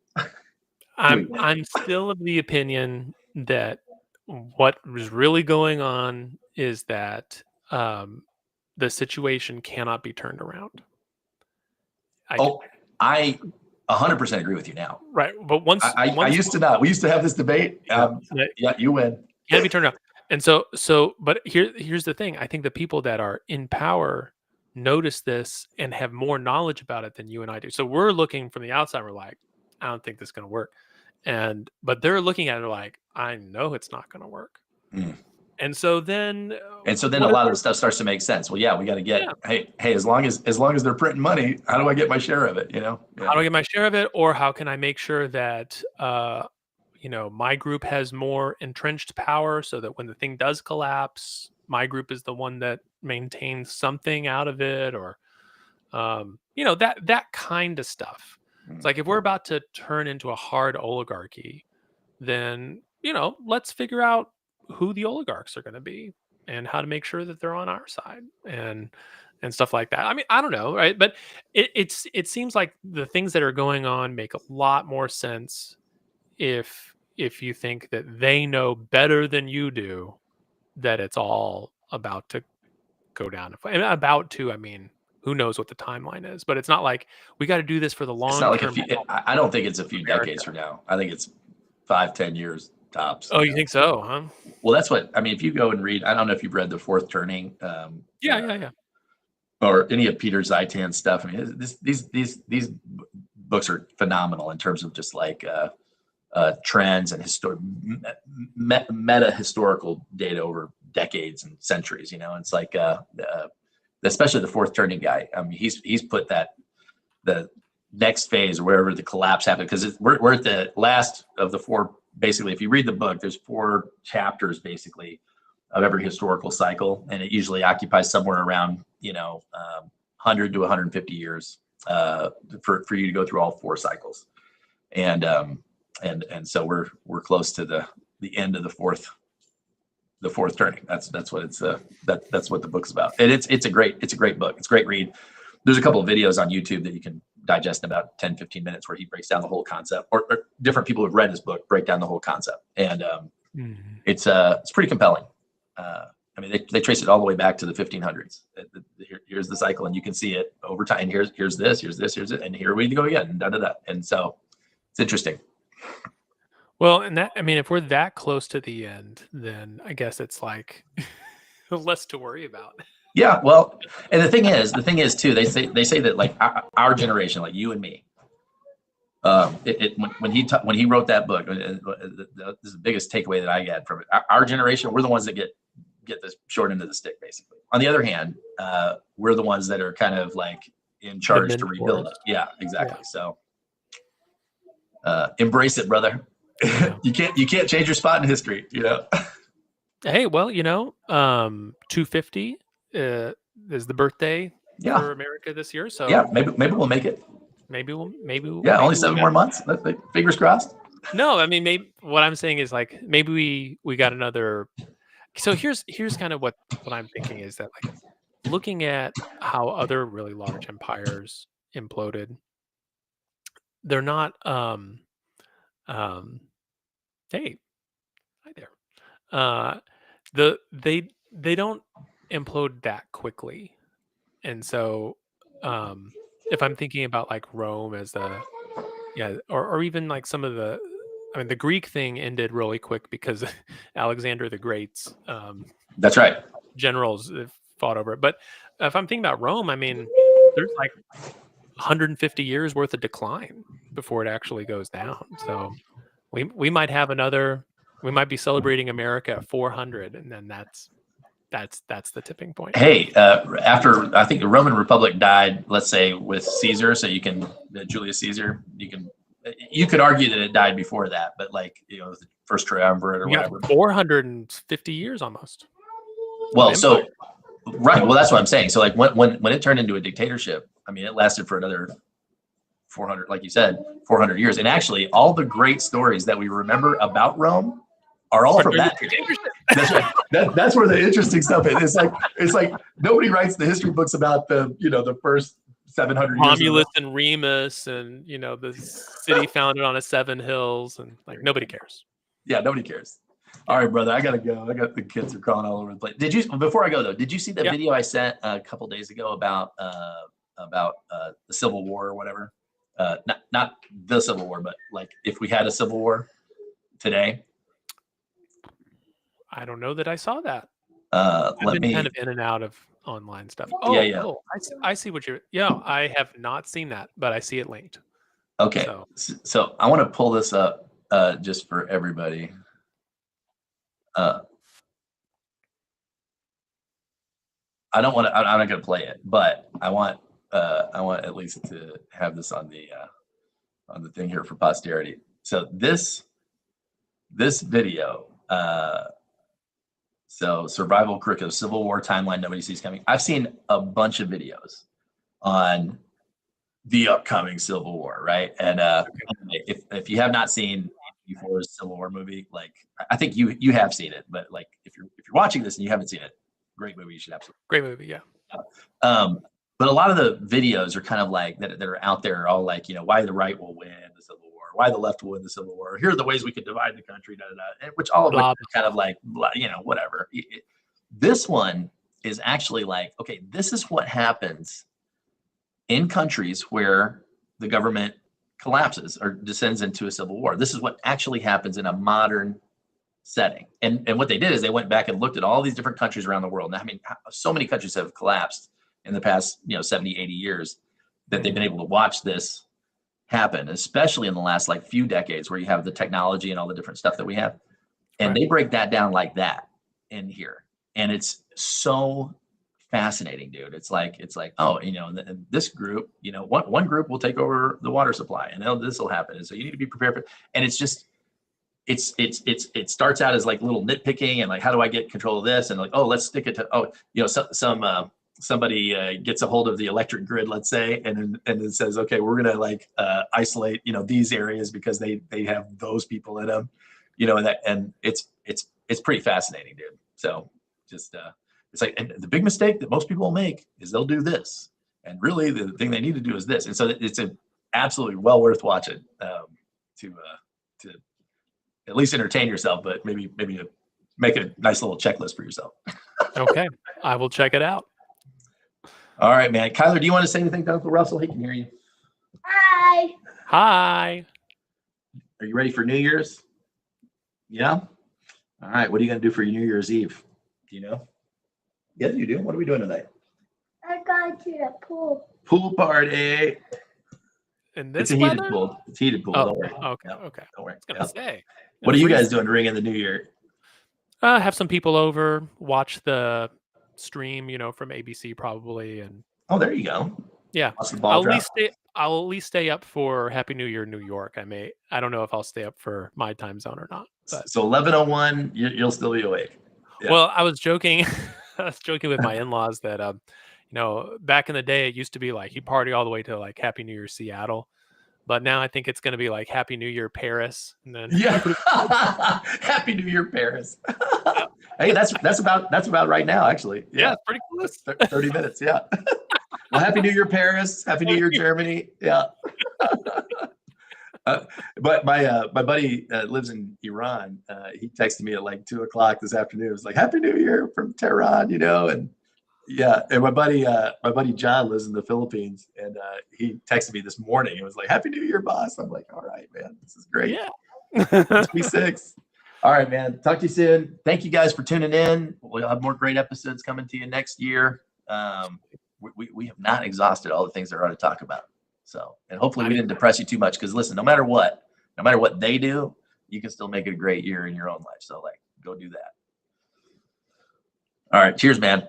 I'm still of the opinion that what was really going on is that the situation cannot be turned around. I 100% agree with you now. Right, but once I used to not. We used to have this debate. Yeah, you win. Can't be turned around. And but here's the thing. I think the people that are in power notice this and have more knowledge about it than you and I do. So we're looking from the outside. We're like, I don't think this is going to work. But they're looking at it like, I know it's not going to work. Mm. And so then a lot of the stuff starts to make sense. Well, yeah, we got to get, hey, as long as they're printing money, how do I get my share of it? Yeah. How do I get my share of it? Or how can I make sure that, my group has more entrenched power so that when the thing does collapse, my group is the one that maintains something out of it, or, that kind of stuff. Mm-hmm. It's like, if we're about to turn into a hard oligarchy, then, let's figure out who the oligarchs are going to be and how to make sure that they're on our side and stuff like that. I mean, I don't know, right? But it seems like the things that are going on make a lot more sense if you think that they know better than you do that it's all about to go down. And I mean, who knows what the timeline is? But it's not like we got to do this for the long term. I don't think it's a few decades from now. I think it's 5-10 years. Tops. Oh, you think so, huh? Well, that's what I mean. If you go and read, I don't know if you've read The Fourth Turning. Yeah. Or any of Peter Zeitan's stuff. I mean, these books are phenomenal in terms of just like trends and meta historical data over decades and centuries. It's like especially The Fourth Turning guy. I mean, he's put the next phase or wherever the collapse happened, because we're at the last of the four. Basically, if you read the book, there's 4 chapters basically of every historical cycle, and it usually occupies somewhere around 100 to 150 years for you to go through all 4 cycles, and so we're close to the end of the fourth turning. That's what it's that's what the book's about, and it's a great book. It's a great read. There's a couple of videos on YouTube that you can digest in about 10-15 minutes where he breaks down the whole concept, or different people who've read his book break down the whole concept. And it's pretty compelling. I mean, they trace it all the way back to the 1500s. Here's the cycle, and you can see it over time. Here's this, and here we go again, and And so it's interesting. Well, and that, I mean, if we're that close to the end, then I guess it's like less to worry about. Yeah, well, and the thing is too, they say that like our generation, like you and me, when he wrote that book, this is the biggest takeaway that I get from it. Our generation, we're the ones that get the short end of the stick, basically. On the other hand, we're the ones that are kind of like in charge to rebuild it. Yeah, exactly. Yeah. So embrace it, brother. Yeah. You can't change your spot in history, Hey, well, 250 is the birthday for America this year. So yeah, maybe we'll make it. Maybe only 7 more months. Fingers crossed. No, I mean, maybe what I'm saying is like maybe we got another. So here's kind of what I'm thinking is that, like, looking at how other really large empires imploded, they're not. Hey, hi there. They don't implode that quickly, and so if I'm thinking about like Rome as or even like some of the, I mean, the Greek thing ended really quick because Alexander the Great's That's right. generals fought over it. But if I'm thinking about Rome, I mean, there's like 150 years worth of decline before it actually goes down. So we might have another. We might be celebrating America at 400, and then that's the tipping point. Hey, after I think the Roman Republic died, let's say with Caesar, so Julius Caesar, you could argue that it died before that, but like the first triumvirate or whatever. 450 years almost. Well, so right. Well, that's what I'm saying. So like when it turned into a dictatorship, I mean, it lasted for another 400, like you said, 400 years. And actually, all the great stories that we remember about Rome are all from that period. That's right. That's where the interesting stuff is. It's like nobody writes the history books about the first 700 years. Romulus and Remus, and the city founded on 7 hills, and like nobody cares. Yeah, nobody cares. All right, brother, I gotta go. I got the kids are crawling all over the place. Before I go though, did you see the video I sent a couple days ago about the Civil War or whatever? Not the Civil War, but like if we had a Civil War today. I don't know that I saw that. I've been kind of in and out of online stuff. Oh, I see what you're. Yeah, I have not seen that, but I see it linked. Okay, so I want to pull this up just for everybody. I don't want to. I'm not going to play it, but I want at least to have this on the thing here for posterity. So this video. So survival curriculum, Civil War timeline nobody sees coming. I've seen a bunch of videos on the upcoming Civil War, right? And if you have not seen before's Civil War movie, like I think you have seen it, but like if you're watching this and you haven't seen it, great movie, you should absolutely. Great movie, yeah. But a lot of the videos are kind of like that are out there, all like why the right will win the Civil War, why the left will win the Civil War. Here are the ways we could divide the country, which all of it is kind of like whatever. This one is actually like, okay, this is what happens in countries where the government collapses or descends into a civil war. This is what actually happens in a modern setting. And what they did is they went back and looked at all these different countries around the world. Now, I mean, so many countries have collapsed in the past 70, 80 years that they've been able to watch this happen, especially in the last like few decades where you have the technology and all the different stuff that we have. And they break that down like that in here. And it's so fascinating, dude. It's like, oh, this group, one group will take over the water supply and this will happen. And so you need to be prepared for, and it's just, it starts out as like little nitpicking and like, how do I get control of this? And like, oh, let's stick it to, somebody gets a hold of the electric grid, let's say, and then says, okay, we're going to like isolate, these areas because they have those people in them, and it's pretty fascinating, dude. So just, it's like, and the big mistake that most people will make is they'll do this. And really the thing they need to do is this. And so it's absolutely well worth watching to at least entertain yourself, but maybe to make a nice little checklist for yourself. Okay. I will check it out. All right, man. Kyler, do you want to say anything to Uncle Russell? He can hear you. Hi. Hi. Are you ready for New Year's? Yeah? All right. What are you going to do for your New Year's Eve? Do you know? Yeah, you do. What are we doing tonight? I got to the pool. Pool party. And this it's a heated pool. It's heated pool. Oh, Don't worry. Okay. No, Okay. Don't worry. I was gonna say. What are you guys doing to ring in the new year? Have some people over, watch the stream, from ABC probably, and oh, there you go. Yeah, I'll at least stay up for Happy New Year, New York. I don't know if I'll stay up for my time zone or not. But. So 11:01, you'll still be awake. Yeah. Well, I was joking. I was joking with my in-laws that back in the day it used to be like you party all the way to like Happy New Year Seattle, but now I think it's going to be like Happy New Year Paris, and then Happy New Year Paris. Hey, that's about right now, actually. Yeah, it's pretty close. 30 minutes. Yeah. Well, Happy New Year, Paris. Happy New Year, Germany. Yeah. But my buddy lives in Iran. He texted me at like 2:00 this afternoon. It was like, Happy New Year from Tehran, you know, and yeah. And my buddy John lives in the Philippines, and he texted me this morning. It was like, Happy New Year, boss. I'm like, all right, man, this is great. Yeah. 26. All right, man. Talk to you soon. Thank you guys for tuning in. We'll have more great episodes coming to you next year. We have not exhausted all the things there are to talk about. So, and hopefully we didn't depress you too much, because listen, no matter what they do, you can still make it a great year in your own life. So like, go do that. All right. Cheers, man.